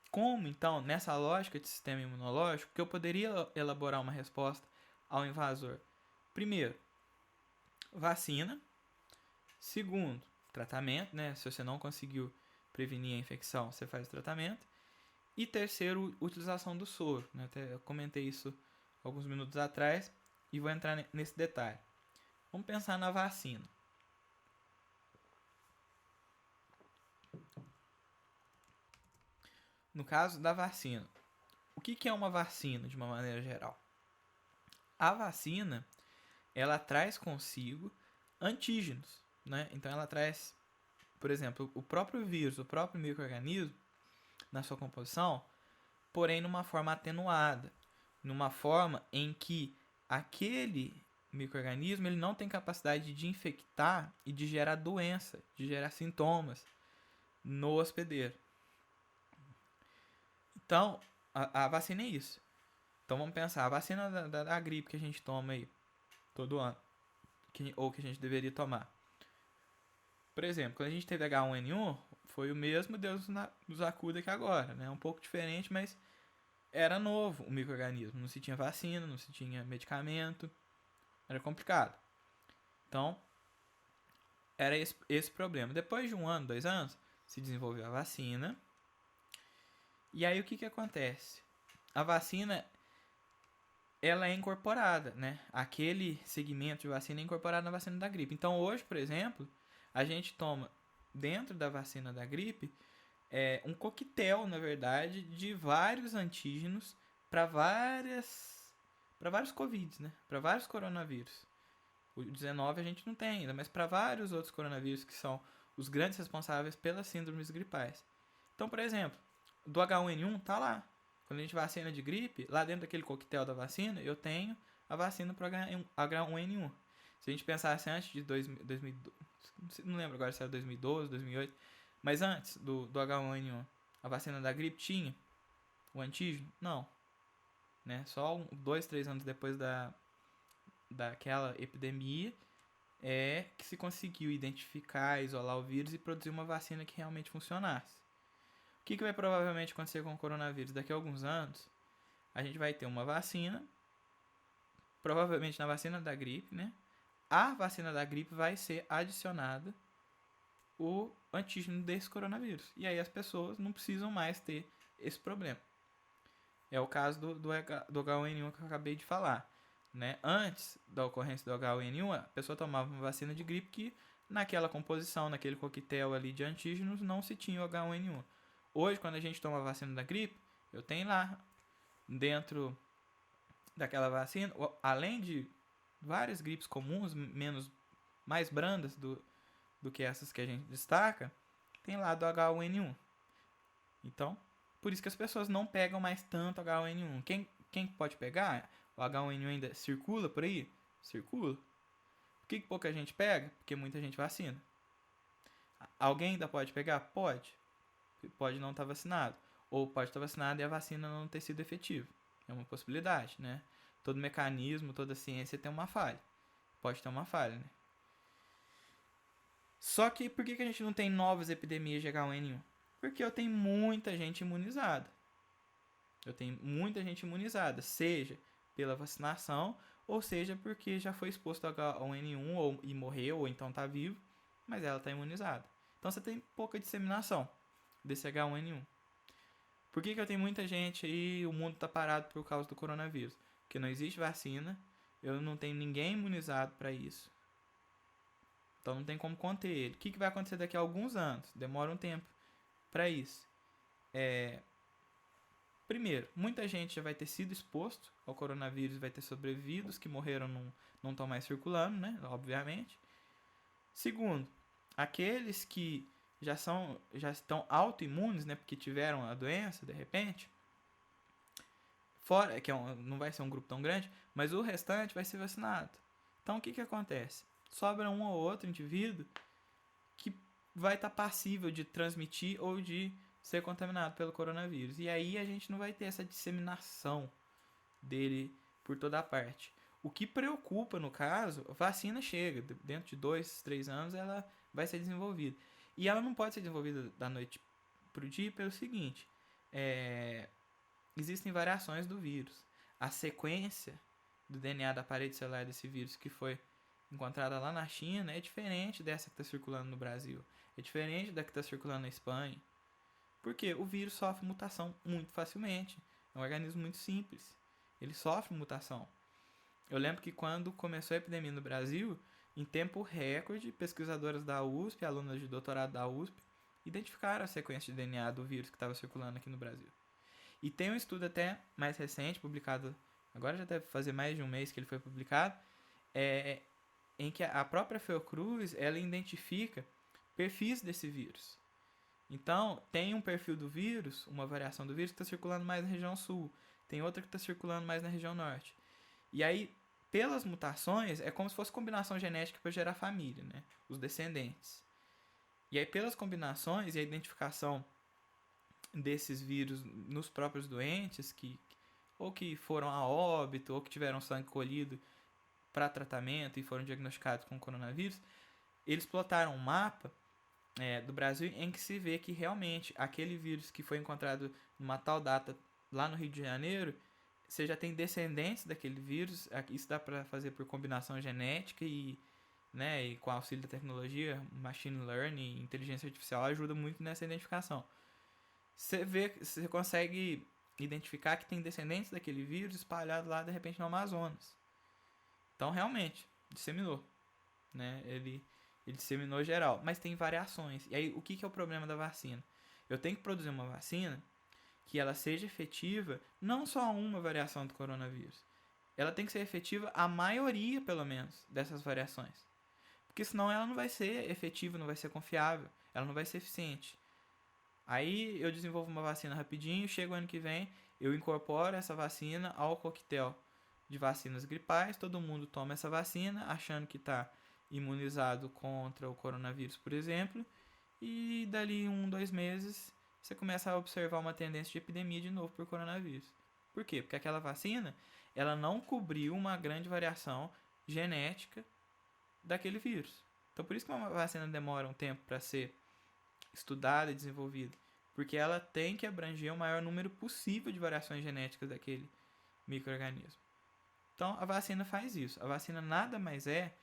como então, nessa lógica de sistema imunológico, que eu poderia elaborar uma resposta ao invasor? Primeiro, vacina. Segundo, tratamento, né? Se você não conseguiu prevenir a infecção, você faz o tratamento. E terceiro, utilização do soro, né? Até eu comentei isso alguns minutos atrás e vou entrar nesse detalhe. Vamos pensar na vacina. No caso da vacina, o que é uma vacina de uma maneira geral? A vacina, ela traz consigo antígenos, né? Então ela traz, por exemplo, o próprio vírus, o próprio micro-organismo na sua composição, porém numa forma atenuada, numa forma em que aquele micro-organismo ele não tem capacidade de infectar e de gerar doença, de gerar sintomas no hospedeiro. Então, a vacina é isso. Então vamos pensar, a vacina da gripe que a gente toma aí todo ano, ou que a gente deveria tomar. Por exemplo, quando a gente teve H1N1, foi o mesmo Deus nos acuda que agora, né? Um pouco diferente, mas era novo o micro-organismo. Não se tinha vacina, não se tinha medicamento, era complicado. Então, era esse problema. Depois de 1 ano, 2 anos, se desenvolveu a vacina. E aí o que acontece? A vacina, ela é incorporada, né? Aquele segmento de vacina é incorporado na vacina da gripe. Então hoje, por exemplo, a gente toma dentro da vacina da gripe um coquetel, na verdade, de vários antígenos para vários Covids, né? Para vários coronavírus. O 19 a gente não tem ainda, mas para vários outros coronavírus que são os grandes responsáveis pelas síndromes gripais. Então, por exemplo, do H1N1 tá lá. Quando a gente vacina de gripe, lá dentro daquele coquetel da vacina, eu tenho a vacina para H1N1. Se a gente pensasse antes de 2012, não lembro agora se era 2012, 2008, mas antes do H1N1, a vacina da gripe tinha o antígeno? Não. Né? Só 2, 3 anos depois daquela epidemia que se conseguiu identificar, isolar o vírus e produzir uma vacina que realmente funcionasse. O que vai provavelmente acontecer com o coronavírus? Daqui a alguns anos, a gente vai ter uma vacina, provavelmente na vacina da gripe, né? A vacina da gripe vai ser adicionada o antígeno desse coronavírus. E aí as pessoas não precisam mais ter esse problema. É o caso do H1N1 que eu acabei de falar. Né? Antes da ocorrência do H1N1, a pessoa tomava uma vacina de gripe que naquela composição, naquele coquetel ali de antígenos, não se tinha o H1N1. Hoje, quando a gente toma a vacina da gripe, eu tenho lá, dentro daquela vacina, além de várias gripes comuns, mais brandas do que essas que a gente destaca, tem lá do H1N1. Então, por isso que as pessoas não pegam mais tanto H1N1. Quem pode pegar? O H1N1 ainda circula por aí? Circula. Por que pouca gente pega? Porque muita gente vacina. Alguém ainda pode pegar? Pode. Pode não estar vacinado. Ou pode estar vacinado e a vacina não ter sido efetiva. É uma possibilidade, né? Todo mecanismo, toda ciência tem uma falha. Pode ter uma falha, né? Só que por que a gente não tem novas epidemias de H1N1? Porque eu tenho muita gente imunizada. Seja pela vacinação, ou seja porque já foi exposto a H1N1 e morreu, ou então está vivo, mas ela está imunizada. Então você tem pouca disseminação desse H1N1. Por que eu tenho muita gente aí, o mundo está parado por causa do coronavírus? Porque não existe vacina, eu não tenho ninguém imunizado para isso. Então não tem como conter ele. O que vai acontecer daqui a alguns anos? Demora um tempo para isso. Primeiro, muita gente já vai ter sido exposto ao coronavírus, vai ter sobrevivido, os que morreram não estão mais circulando, né? Obviamente. Segundo, aqueles que já estão autoimunes, né? Porque tiveram a doença, de repente, fora, não vai ser um grupo tão grande, mas o restante vai ser vacinado. Então, o que acontece? sobra um ou outro indivíduo que vai estar passível de transmitir ou de ser contaminado pelo coronavírus. E aí a gente não vai ter essa disseminação dele por toda a parte. O que preocupa, no caso, a vacina chega, dentro de 2, 3 anos ela vai ser desenvolvida. E ela não pode ser desenvolvida da noite para o dia pelo seguinte, existem variações do vírus. A sequência do DNA da parede celular desse vírus que foi encontrada lá na China é diferente dessa que está circulando no Brasil. É diferente da que está circulando na Espanha. Porque o vírus sofre mutação muito facilmente. É um organismo muito simples. Ele sofre mutação. Eu lembro que quando começou a epidemia no Brasil, em tempo recorde, pesquisadoras da USP, alunas de doutorado da USP, identificaram a sequência de DNA do vírus que estava circulando aqui no Brasil. E tem um estudo até mais recente, publicado, agora já deve fazer mais de um mês que ele foi publicado, em que a própria Fiocruz, ela identifica perfis desse vírus. Então, tem um perfil do vírus, uma variação do vírus que está circulando mais na região sul, tem outra que está circulando mais na região norte. E aí, pelas mutações, é como se fosse combinação genética para gerar família, né? Os descendentes. E aí, pelas combinações e a identificação desses vírus nos próprios doentes, ou que foram a óbito, ou que tiveram sangue colhido para tratamento e foram diagnosticados com coronavírus, eles plotaram um mapa do Brasil em que se vê que realmente aquele vírus que foi encontrado numa tal data lá no Rio de Janeiro, você já tem descendentes daquele vírus. Isso dá para fazer por combinação genética e com o auxílio da tecnologia, machine learning, inteligência artificial ajuda muito nessa identificação. Você consegue identificar que tem descendentes daquele vírus espalhado lá de repente no Amazonas. Então realmente disseminou, né? Ele disseminou geral, mas tem variações. E aí o que é o problema da vacina? Eu tenho que produzir uma vacina que ela seja efetiva, não só a uma variação do coronavírus. Ela tem que ser efetiva a maioria, pelo menos, dessas variações. Porque senão ela não vai ser efetiva, não vai ser confiável, ela não vai ser eficiente. Aí eu desenvolvo uma vacina rapidinho, chega o ano que vem, eu incorporo essa vacina ao coquetel de vacinas gripais, todo mundo toma essa vacina achando que está imunizado contra o coronavírus, por exemplo, e dali 1-2 meses você começa a observar uma tendência de epidemia de novo por coronavírus. Por quê? Porque aquela vacina ela não cobriu uma grande variação genética daquele vírus. Então por isso que uma vacina demora um tempo para ser estudada e desenvolvida, porque ela tem que abranger o maior número possível de variações genéticas daquele micro-organismo. Então a vacina faz isso. A vacina nada mais é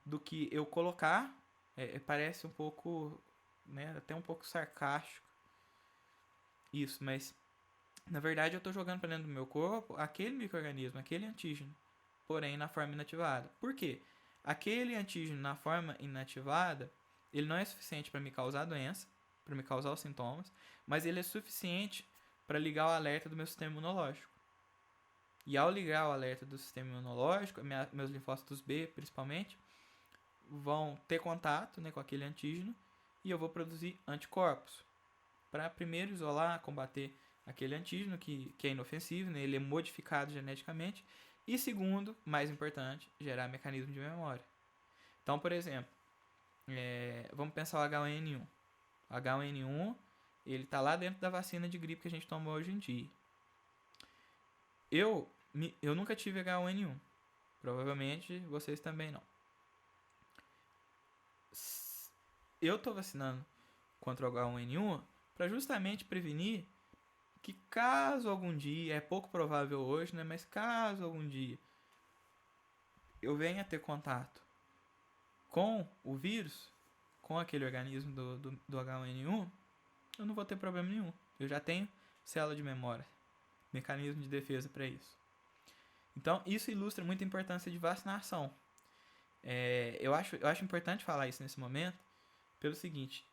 do que eu colocar, parece um pouco, até um pouco sarcástico isso, mas na verdade eu estou jogando para dentro do meu corpo aquele micro-organismo, aquele antígeno, porém na forma inativada. Por quê? Aquele antígeno na forma inativada, ele não é suficiente para me causar doença, para me causar os sintomas, mas ele é suficiente para ligar o alerta do meu sistema imunológico. E ao ligar o alerta do sistema imunológico, meus linfócitos B, principalmente, vão ter contato com aquele antígeno e eu vou produzir anticorpos para primeiro isolar, combater aquele antígeno que é inofensivo, ele é modificado geneticamente, e segundo, mais importante, gerar mecanismo de memória. Então, por exemplo, vamos pensar o H1N1. O H1N1 ele está lá dentro da vacina de gripe que a gente toma hoje em dia. Eu nunca tive H1N1. Provavelmente vocês também não. Eu estou vacinando contra o H1N1 para justamente prevenir que caso algum dia, é pouco provável hoje, mas caso algum dia eu venha a ter contato com o vírus, com aquele organismo do H1N1, eu não vou ter problema nenhum. Eu já tenho célula de memória, mecanismo de defesa para isso. Então, isso ilustra muito a importância de vacinação. Eu acho importante falar isso nesse momento, pelo seguinte,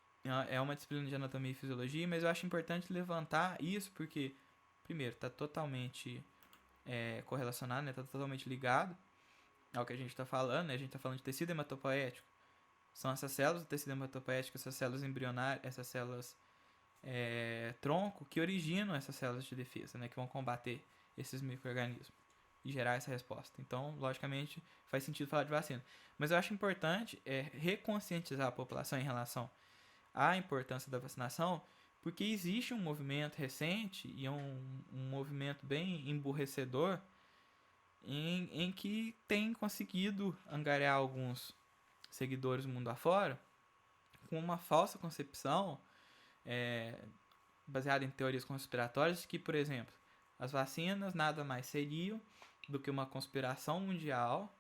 é uma disciplina de anatomia e fisiologia, mas eu acho importante levantar isso porque, primeiro, está totalmente correlacionado, está totalmente ligado ao que a gente está falando, A gente está falando de tecido hematopoético. São essas células do tecido hematopoético, essas células embrionárias, essas células tronco, que originam essas células de defesa, que vão combater esses micro-organismos. e gerar essa resposta. Então, logicamente, faz sentido falar de vacina. Mas eu acho importante reconscientizar a população em relação à importância da vacinação, porque existe um movimento recente e um movimento bem emburrecedor em que tem conseguido angariar alguns seguidores do mundo afora com uma falsa concepção baseada em teorias conspiratórias de que, por exemplo, as vacinas nada mais seriam do que uma conspiração mundial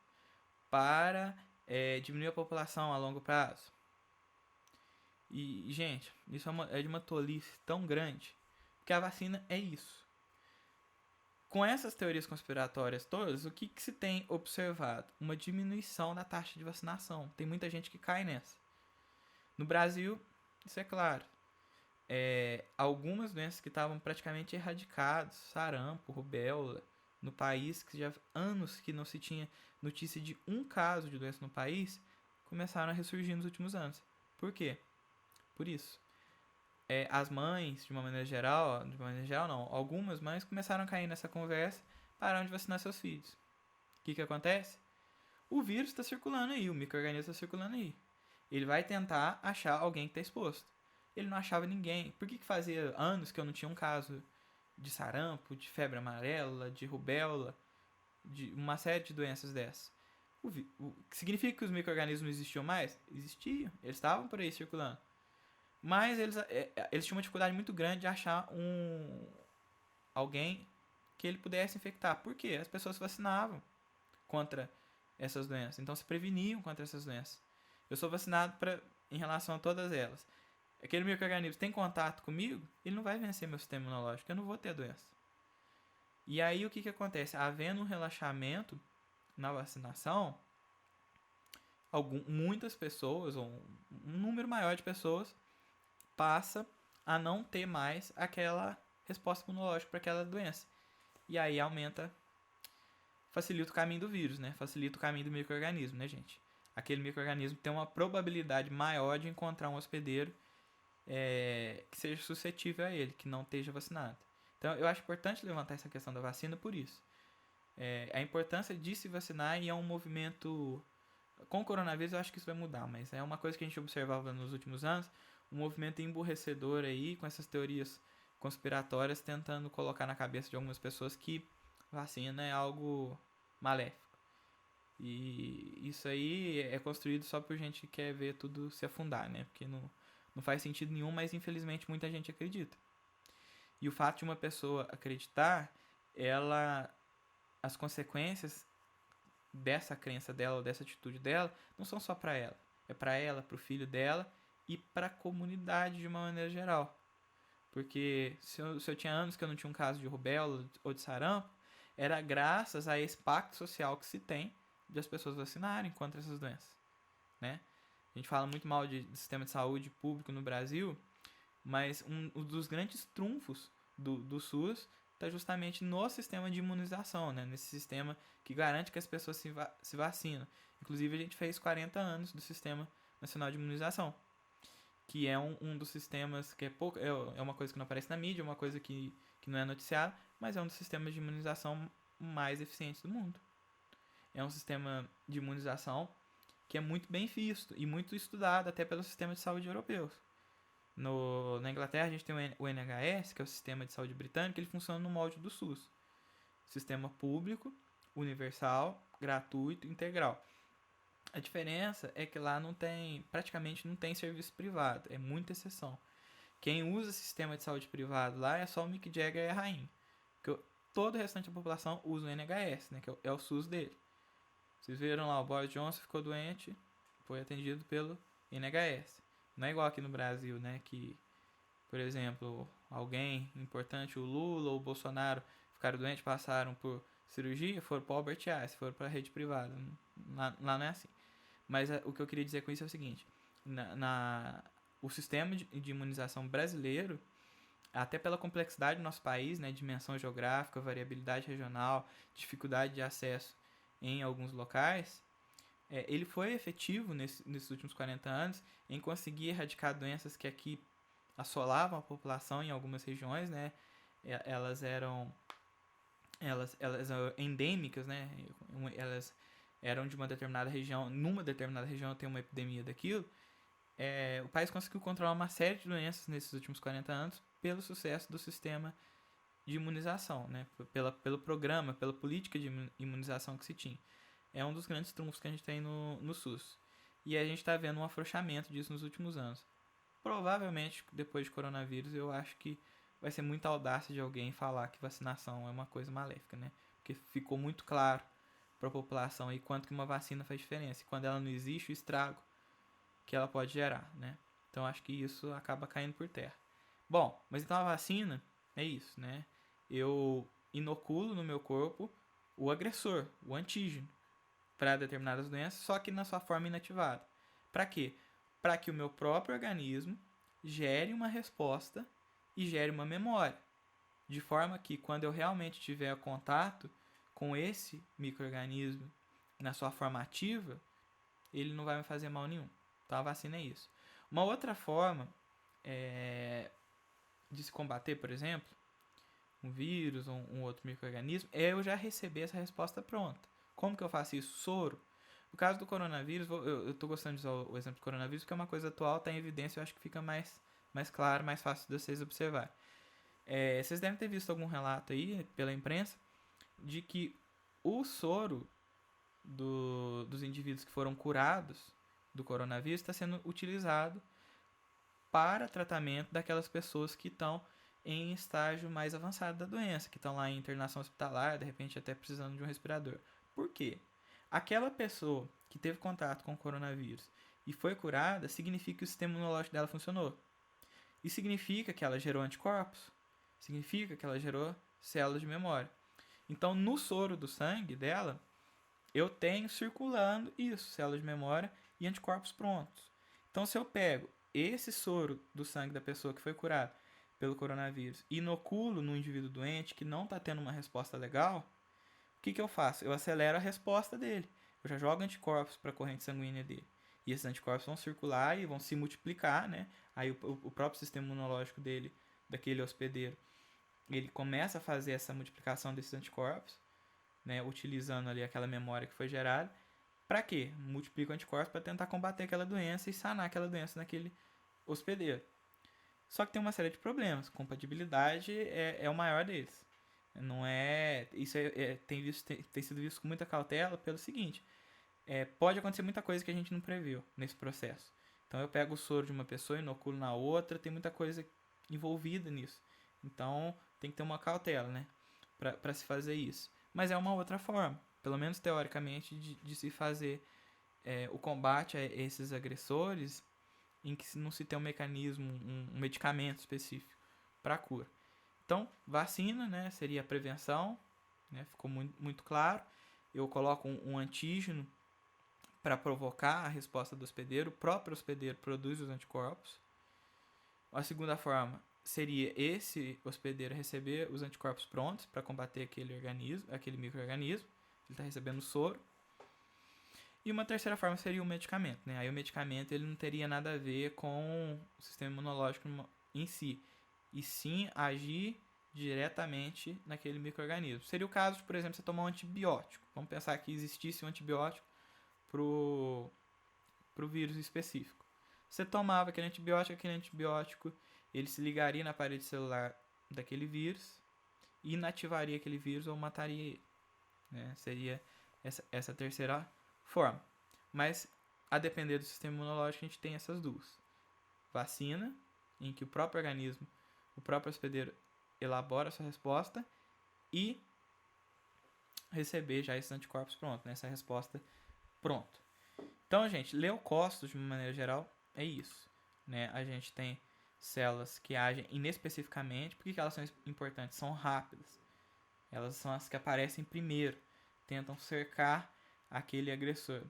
para diminuir a população a longo prazo. E, gente, isso é de uma tolice tão grande, porque a vacina é isso. Com essas teorias conspiratórias todas, o que se tem observado? Uma diminuição da taxa de vacinação. Tem muita gente que cai nessa. No Brasil, isso é claro. Algumas doenças que estavam praticamente erradicadas, sarampo, rubéola, no país, que já há anos que não se tinha notícia de um caso de doença no país, começaram a ressurgir nos últimos anos. Por quê? Por isso. As mães, de uma maneira geral não, algumas mães começaram a cair nessa conversa, pararam de vacinar seus filhos. O que acontece? O vírus está circulando aí, o micro-organismo está circulando aí. Ele vai tentar achar alguém que está exposto. Ele não achava ninguém. Por que fazia anos que eu não tinha um caso de sarampo, de febre amarela, de rubéola, de uma série de doenças dessas? Significa que os micro-organismos não existiam mais? Existiam, eles estavam por aí circulando. Mas eles tinham uma dificuldade muito grande de achar alguém que ele pudesse infectar. Por quê? As pessoas se vacinavam contra essas doenças. Então se preveniam contra essas doenças. Eu sou vacinado em relação a todas elas. Aquele micro-organismo tem contato comigo, ele não vai vencer meu sistema imunológico. Eu não vou ter a doença. E aí o que acontece? Havendo um relaxamento na vacinação, muitas pessoas, ou um número maior de pessoas, passa a não ter mais aquela resposta imunológica para aquela doença. E aí facilita o caminho do vírus, né? Facilita o caminho do micro-organismo, né, gente? Aquele micro-organismo tem uma probabilidade maior de encontrar um hospedeiro que seja suscetível a ele, que não esteja vacinado. Então, eu acho importante levantar essa questão da vacina por isso. A importância de se vacinar, e é um movimento... Com o coronavírus eu acho que isso vai mudar, mas é uma coisa que a gente observava nos últimos anos, um movimento emburrecedor aí, com essas teorias conspiratórias, tentando colocar na cabeça de algumas pessoas que vacina é algo maléfico. E isso aí é construído só por gente que quer ver tudo se afundar, né? Porque não faz sentido nenhum, mas infelizmente muita gente acredita. E o fato de uma pessoa acreditar, as consequências dessa crença dela, dessa atitude dela, não são só para ela. É para ela, para o filho dela e para a comunidade de uma maneira geral. Porque se eu tinha anos que eu não tinha um caso de rubéola ou de sarampo, era graças a esse pacto social que se tem de as pessoas vacinarem contra essas doenças, né? A gente fala muito mal de sistema de saúde público no Brasil, mas um dos grandes trunfos do SUS está justamente no sistema de imunização, né? Nesse sistema que garante que as pessoas se vacinam. Inclusive, a gente fez 40 anos do Sistema Nacional de Imunização, que é um dos sistemas que é uma coisa que não aparece na mídia, é uma coisa que não é noticiada, mas é um dos sistemas de imunização mais eficientes do mundo. É um sistema de imunização que é muito bem visto e muito estudado até pelo sistema de saúde europeus. Na Inglaterra a gente tem o NHS, que é o sistema de saúde britânico, ele funciona no molde do SUS. Sistema público, universal, gratuito, integral. A diferença é que lá praticamente não tem serviço privado, é muita exceção. Quem usa sistema de saúde privado lá é só o Mick Jagger e a rainha. Porque todo o restante da população usa o NHS, né, que é o SUS dele. Vocês viram lá, o Boris Johnson ficou doente, foi atendido pelo NHS. Não é igual aqui no Brasil, né, que, por exemplo, alguém importante, o Lula ou o Bolsonaro, ficaram doentes, passaram por cirurgia, foram para o Albert Einstein, foram para a rede privada. Lá não é assim. Mas o que eu queria dizer com isso é o seguinte, o sistema de imunização brasileiro, até pela complexidade do nosso país, né, dimensão geográfica, variabilidade regional, dificuldade de acesso em alguns locais, ele foi efetivo nesses últimos 40 anos em conseguir erradicar doenças que aqui assolavam a população em algumas regiões, né? Elas eram elas são endêmicas, né? Elas eram de uma determinada região, numa determinada região tem uma epidemia daquilo. O país conseguiu controlar uma série de doenças nesses últimos 40 anos pelo sucesso do sistema de imunização, né? Pelo programa, pela política de imunização que se tinha. É um dos grandes trunfos que a gente tem no SUS. E a gente está vendo um afrouxamento disso nos últimos anos. Provavelmente, depois de coronavírus, eu acho que vai ser muita audácia de alguém falar que vacinação é uma coisa maléfica, né? Porque ficou muito claro para a população aí quanto que uma vacina faz diferença. E quando ela não existe, o estrago que ela pode gerar, né? Então acho que isso acaba caindo por terra. Bom, mas então a vacina é isso, né? Eu inoculo no meu corpo o agressor, o antígeno, para determinadas doenças, só que na sua forma inativada. Para quê? Para que o meu próprio organismo gere uma resposta e gere uma memória. De forma que quando eu realmente tiver contato com esse micro-organismo na sua forma ativa, ele não vai me fazer mal nenhum. Então a vacina é isso. Uma outra forma de se combater, por exemplo, um vírus ou um outro micro-organismo, é eu já receber essa resposta pronta. Como que eu faço isso? Soro. No caso do coronavírus, eu estou gostando de usar o exemplo do coronavírus, porque é uma coisa atual, está em evidência, eu acho que fica mais claro, mais fácil de vocês observar. Vocês devem ter visto algum relato aí, pela imprensa, de que o soro dos indivíduos que foram curados do coronavírus está sendo utilizado para tratamento daquelas pessoas que estão em estágio mais avançado da doença, que estão lá em internação hospitalar, de repente até precisando de um respirador. Por quê? Aquela pessoa que teve contato com o coronavírus e foi curada, significa que o sistema imunológico dela funcionou. E significa que ela gerou anticorpos, significa que ela gerou células de memória. Então, no soro do sangue dela, eu tenho circulando isso, células de memória e anticorpos prontos. Então, se eu pego esse soro do sangue da pessoa que foi curada pelo coronavírus e inoculo no indivíduo doente que não está tendo uma resposta legal, o que eu faço? Eu acelero a resposta dele. Eu já jogo anticorpos para a corrente sanguínea dele. E esses anticorpos vão circular e vão se multiplicar, né? Aí o próprio sistema imunológico dele, daquele hospedeiro, ele começa a fazer essa multiplicação desses anticorpos, né? Utilizando ali aquela memória que foi gerada. Para quê? Multiplica o anticorpos para tentar combater aquela doença e sanar aquela doença naquele hospedeiro. Só que tem uma série de problemas. Compatibilidade é o maior deles. Não é. Isso tem sido visto com muita cautela pelo seguinte: pode acontecer muita coisa que a gente não previu nesse processo. Então eu pego o soro de uma pessoa e inoculo na outra, tem muita coisa envolvida nisso. Então tem que ter uma cautela, né? Para se fazer isso. Mas é uma outra forma, pelo menos teoricamente, de se fazer o combate a esses agressores em que não se tem um mecanismo, um medicamento específico para a cura. Então, vacina, né, seria a prevenção, né, ficou muito claro. Eu coloco um antígeno para provocar a resposta do hospedeiro, o próprio hospedeiro produz os anticorpos. A segunda forma seria esse hospedeiro receber os anticorpos prontos para combater aquele organismo, aquele micro-organismo, ele está recebendo soro. E uma terceira forma seria o medicamento, né? Aí o medicamento ele não teria nada a ver com o sistema imunológico em si, e sim agir diretamente naquele micro-organismo. Seria o caso de, por exemplo, você tomar um antibiótico. Vamos pensar que existisse um antibiótico pro vírus específico. Você tomava aquele antibiótico ele se ligaria na parede celular daquele vírus e inativaria aquele vírus ou mataria ele, né? Seria essa terceira forma. Mas, a depender do sistema imunológico, a gente tem essas duas. Vacina, em que o próprio organismo, o próprio hospedeiro elabora a sua resposta, e receber já esses anticorpos prontos, né? Essa resposta pronta. Então, gente, leucócitos, de uma maneira geral, é isso, né? A gente tem células que agem inespecificamente. Por que elas são importantes? São rápidas. Elas são as que aparecem primeiro, tentam cercar aquele agressor.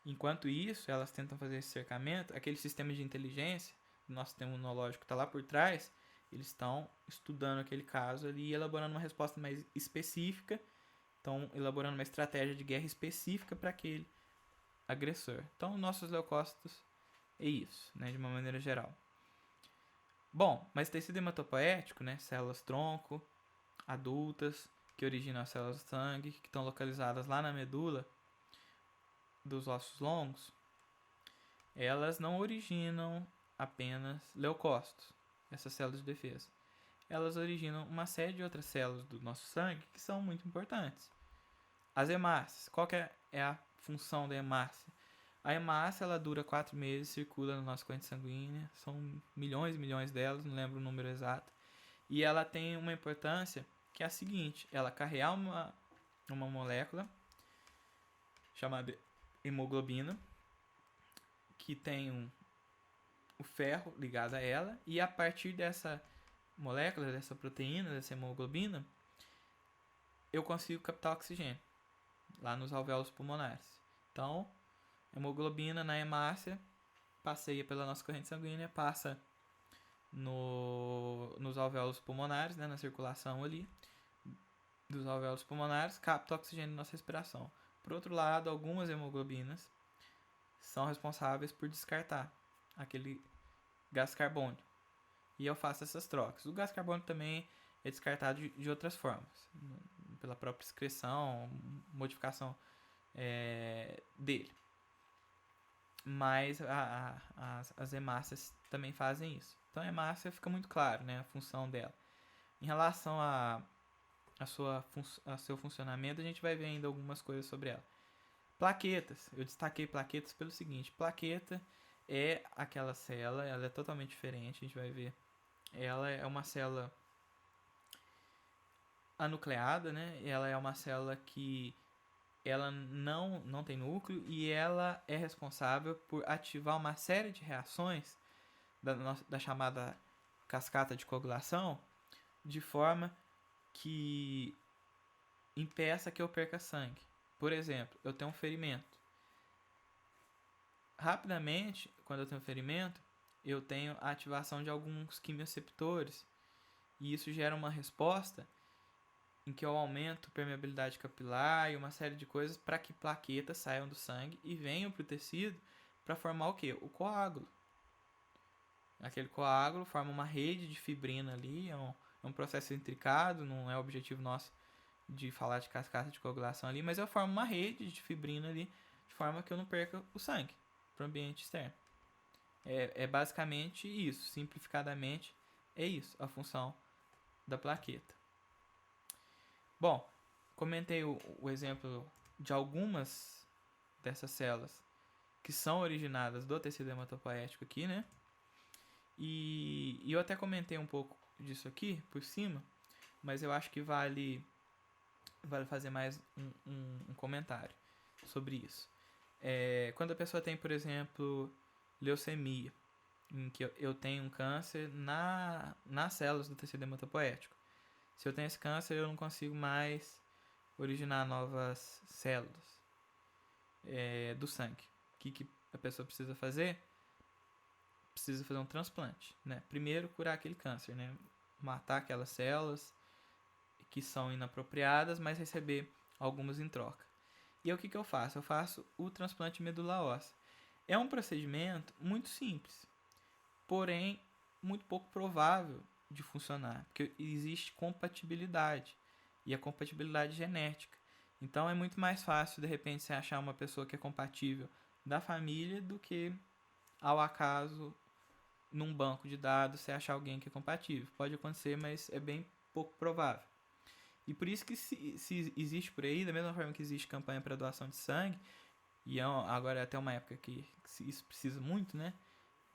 Enquanto isso, elas tentam fazer esse cercamento, aquele sistema de inteligência, o nosso sistema imunológico está lá por trás, eles estão estudando aquele caso ali e elaborando uma resposta mais específica, estão elaborando uma estratégia de guerra específica para aquele agressor. Então, nossos leucócitos é isso, né, de uma maneira geral. Bom, mas tecido hematopoético, né, células tronco, adultas, que originam as células do sangue, que estão localizadas lá na medula dos ossos longos, elas não originam apenas leucócitos, essas células de defesa. Elas originam uma série de outras células do nosso sangue que são muito importantes. As hemácias, qual que é a função da hemácia? A hemácia, ela dura 4 meses, circula na nossa corrente sanguínea, são milhões e milhões delas, não lembro o número exato, e ela tem uma importância que é a seguinte: ela carrega uma molécula chamada hemoglobina, que tem o ferro ligado a ela, e a partir dessa molécula, dessa proteína, dessa hemoglobina, eu consigo captar oxigênio lá nos alvéolos pulmonares. Então, hemoglobina na hemácia passeia pela nossa corrente sanguínea, passa nos alvéolos pulmonares, né, na circulação ali dos alvéolos pulmonares, capta oxigênio na nossa respiração. Por outro lado, algumas hemoglobinas são responsáveis por descartar aquele gás carbônico. E eu faço essas trocas. O gás carbônico também é descartado de outras formas, pela própria excreção, modificação dele. Mas as hemácias também fazem isso. Então a hemácia fica muito claro, né, a função dela. Em relação a seu funcionamento, a gente vai ver ainda algumas coisas sobre ela. Plaquetas. Eu destaquei plaquetas pelo seguinte: plaqueta é aquela célula, ela é totalmente diferente, a gente vai ver. Ela é uma célula anucleada, né? Ela é uma célula que ela não tem núcleo e ela é responsável por ativar uma série de reações da chamada cascata de coagulação, de forma que impeça que eu perca sangue. Por exemplo, eu tenho um ferimento. Rapidamente, quando eu tenho um ferimento, eu tenho a ativação de alguns quimioreceptores, e isso gera uma resposta em que eu aumento permeabilidade capilar e uma série de coisas para que plaquetas saiam do sangue e venham para o tecido para formar o quê? O coágulo. Aquele coágulo forma uma rede de fibrina ali, é um processo intricado, não é o objetivo nosso de falar de cascata de coagulação ali, mas eu formo uma rede de fibrina ali, de forma que eu não perca o sangue para o ambiente externo. É basicamente isso, simplificadamente é isso, a função da plaqueta. Bom, comentei o exemplo de algumas dessas células que são originadas do tecido hematopoético aqui, né? E eu até comentei um pouco disso aqui por cima, mas eu acho que vale fazer mais um comentário sobre isso. Quando a pessoa tem, por exemplo, leucemia, em que eu tenho um câncer nas células do tecido hematopoético. Se eu tenho esse câncer, eu não consigo mais originar novas células do sangue. O que a pessoa precisa fazer? Precisa fazer um transplante, né? Primeiro, curar aquele câncer, né? Matar aquelas células que são inapropriadas, mas receber algumas em troca. E aí, o que eu faço? Eu faço o transplante de medula óssea. É um procedimento muito simples, porém muito pouco provável de funcionar, porque existe compatibilidade, e a compatibilidade genética. Então é muito mais fácil, de repente, você achar uma pessoa que é compatível da família do que, ao acaso, num banco de dados, você achar alguém que é compatível. Pode acontecer, mas é bem pouco provável. E por isso que se existe por aí, da mesma forma que existe campanha para doação de sangue, e agora é até uma época que isso precisa muito, né?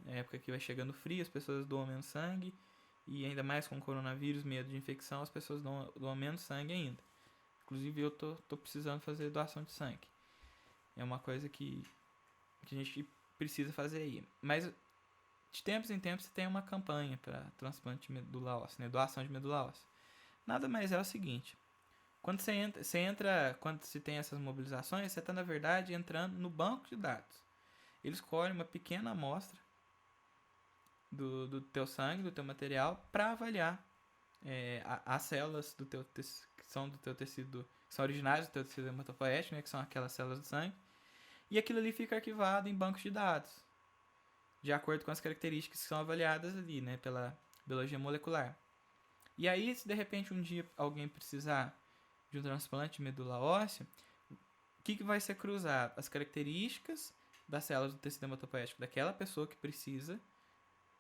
É época que vai chegando frio, as pessoas doam menos sangue, e ainda mais com o coronavírus, medo de infecção, as pessoas doam menos sangue ainda. Inclusive eu tô precisando fazer doação de sangue. É uma coisa que a gente precisa fazer aí. Mas de tempos em tempos você tem uma campanha para transplante de medula óssea, né? Doação de medula óssea. Nada mais é o seguinte: quando você entra, quando se tem essas mobilizações, você está, na verdade, entrando no banco de dados. Eles escolhem uma pequena amostra do teu sangue, do teu material, para avaliar as células do teu que são do teu tecido, que são originárias do teu tecido hematopoético, né, que são aquelas células do sangue, e aquilo ali fica arquivado em bancos de dados, de acordo com as características que são avaliadas ali, né, pela biologia molecular. E aí, se de repente um dia alguém precisar de um transplante de medula óssea, o que vai ser cruzado? As características das células do tecido hematopoético daquela pessoa que precisa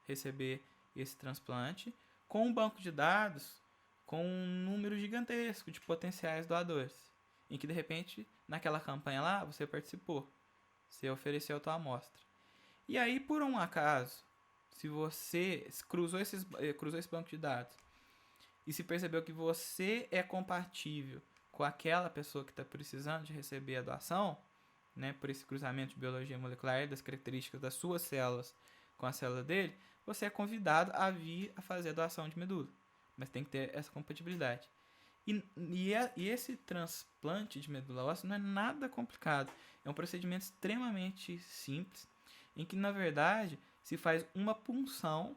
receber esse transplante, com um banco de dados com um número gigantesco de potenciais doadores, em que de repente naquela campanha lá você participou, você ofereceu a tua amostra. E aí, por um acaso, se você cruzou esse banco de dados e se percebeu que você é compatível com aquela pessoa que está precisando de receber a doação, né, por esse cruzamento de biologia molecular das características das suas células com a célula dele, você é convidado a vir a fazer a doação de medula. Mas tem que ter essa compatibilidade. E esse transplante de medula óssea não é nada complicado. É um procedimento extremamente simples, em que, na verdade, se faz uma punção,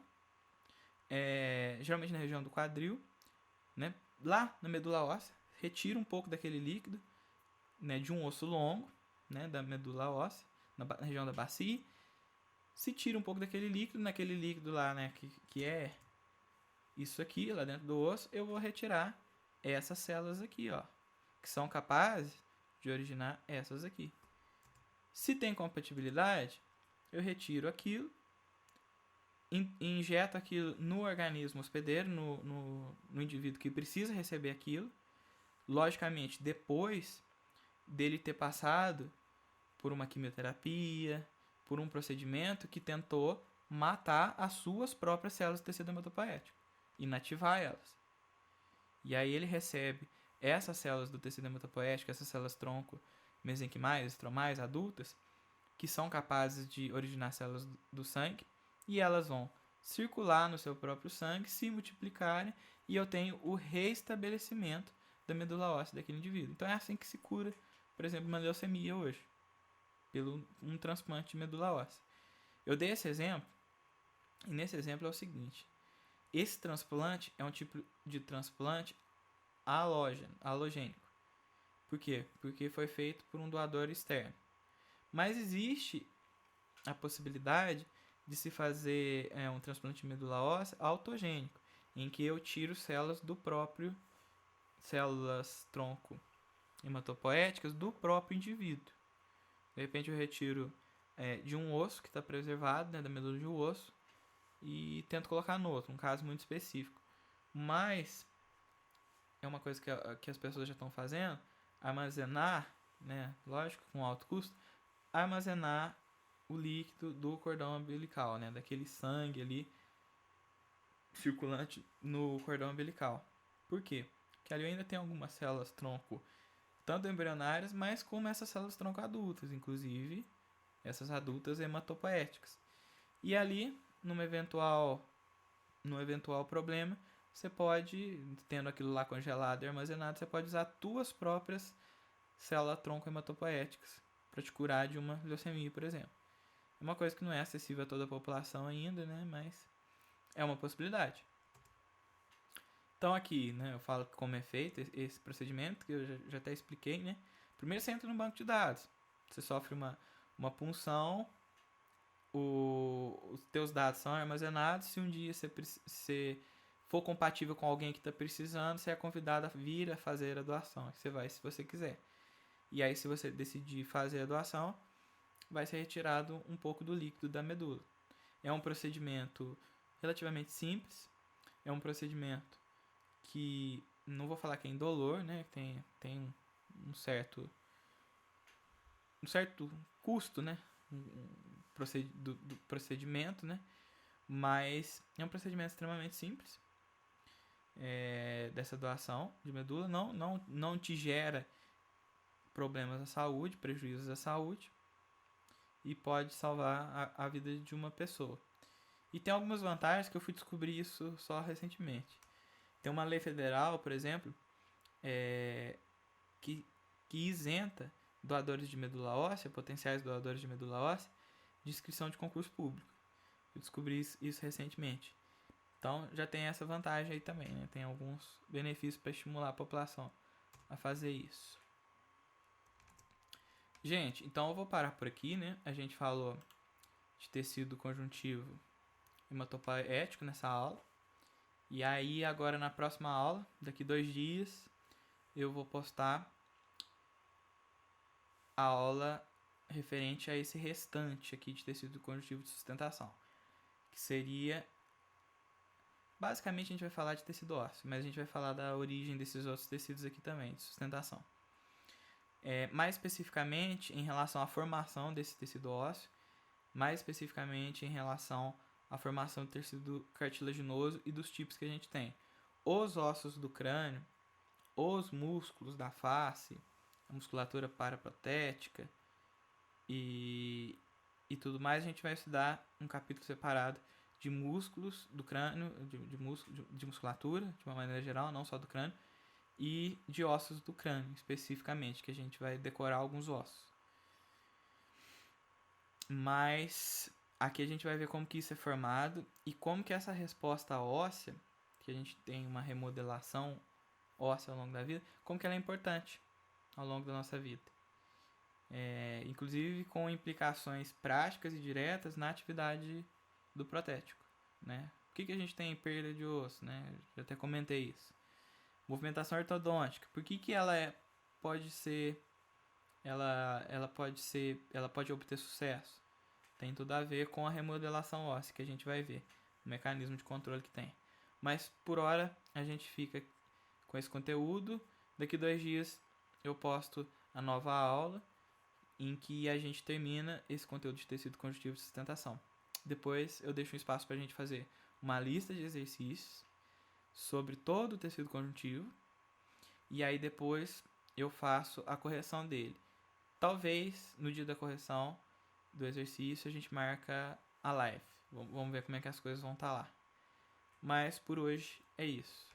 geralmente na região do quadril, né, lá na medula óssea, retira um pouco daquele líquido, né, de um osso longo, né, da medula óssea, na região da bacia. Se tira um pouco daquele líquido, naquele líquido lá, né, que é isso aqui, lá dentro do osso, eu vou retirar essas células aqui, ó, que são capazes de originar essas aqui. Se tem compatibilidade, eu retiro aquilo, injeto aquilo no organismo hospedeiro, no indivíduo que precisa receber aquilo. Logicamente, depois dele ter passado por uma quimioterapia, por um procedimento que tentou matar as suas próprias células do tecido hematopoético, inativar elas. E aí ele recebe essas células do tecido hematopoético, essas células tronco, mesenquimais, estromais, adultas, que são capazes de originar células do sangue, e elas vão circular no seu próprio sangue, se multiplicarem, e eu tenho o reestabelecimento da medula óssea daquele indivíduo. Então é assim que se cura, por exemplo, uma leucemia hoje, pelo um transplante de medula óssea. Eu dei esse exemplo, e nesse exemplo é o seguinte: esse transplante é um tipo de transplante halogênico. Por quê? Porque foi feito por um doador externo. Mas existe a possibilidade de se fazer um transplante de medula óssea autogênico, em que eu tiro células do próprio, células tronco hematopoéticas do próprio indivíduo. De repente eu retiro de um osso que está preservado, né, da medula de um osso, e tento colocar no outro, um caso muito específico. Mas é uma coisa que as pessoas já estão fazendo, armazenar, né, lógico, com alto custo, armazenar o líquido do cordão umbilical, né, daquele sangue ali circulante no cordão umbilical. Por quê? Porque ali ainda tem algumas células tronco, tanto embrionárias, mas como essas células tronco adultas, inclusive essas adultas hematopoéticas. E ali, no eventual problema, você pode, tendo aquilo lá congelado e armazenado, você pode usar tuas próprias células tronco hematopoéticas para te curar de uma leucemia, por exemplo. É uma coisa que não é acessível a toda a população ainda, né? Mas é uma possibilidade. Então aqui, né, eu falo como é feito esse procedimento, que eu já até expliquei, né? Primeiro você entra no banco de dados. Você sofre uma punção, os teus dados são armazenados. Se um dia você for compatível com alguém que está precisando, você é convidado a vir a fazer a doação. Você vai se você quiser. E aí, se você decidir fazer a doação, vai ser retirado um pouco do líquido da medula. É um procedimento relativamente simples. É um procedimento que, não vou falar que é indolor, né? Tem um certo custo, né? Do procedimento, né? Mas é um procedimento extremamente simples, dessa doação de medula. Não te gera problemas à saúde, prejuízos à saúde, e pode salvar a vida de uma pessoa. E tem algumas vantagens que eu fui descobrir isso só recentemente. Tem uma lei federal, por exemplo, que isenta doadores de medula óssea, potenciais doadores de medula óssea, de inscrição de concurso público. Eu descobri isso recentemente. Então já tem essa vantagem aí também, né? Tem alguns benefícios para estimular a população a fazer isso. Gente, então eu vou parar por aqui, né? A gente falou de tecido conjuntivo hematopoético nessa aula. E aí agora na próxima aula, daqui 2 dias, eu vou postar a aula referente a esse restante aqui de tecido conjuntivo de sustentação, que seria... Basicamente a gente vai falar de tecido ósseo, mas a gente vai falar da origem desses outros tecidos aqui também, de sustentação. Mais especificamente em relação à formação desse tecido ósseo, mais especificamente em relação à formação do tecido cartilaginoso e dos tipos que a gente tem. Os ossos do crânio, os músculos da face, a musculatura paraprotética e tudo mais, a gente vai estudar um capítulo separado de músculos do crânio, de musculatura, de uma maneira geral, não só do crânio, e de ossos do crânio, especificamente, que a gente vai decorar alguns ossos. Mas aqui a gente vai ver como que isso é formado e como que essa resposta óssea, que a gente tem uma remodelação óssea ao longo da vida, como que ela é importante ao longo da nossa vida. Inclusive com implicações práticas e diretas na atividade do protético, né? Por que a gente tem perda de osso, né? Já até comentei isso. Movimentação ortodôntica, por que ela pode ser, ela pode obter sucesso? Tem tudo a ver com a remodelação óssea que a gente vai ver, o mecanismo de controle que tem. Mas por hora a gente fica com esse conteúdo. Daqui 2 dias eu posto a nova aula em que a gente termina esse conteúdo de tecido conjuntivo de sustentação. Depois eu deixo um espaço para a gente fazer uma lista de exercícios sobre todo o tecido conjuntivo e aí depois eu faço a correção dele. Talvez no dia da correção do exercício a gente marca a live. Vamos ver como é que as coisas vão estar lá. Mas por hoje é isso.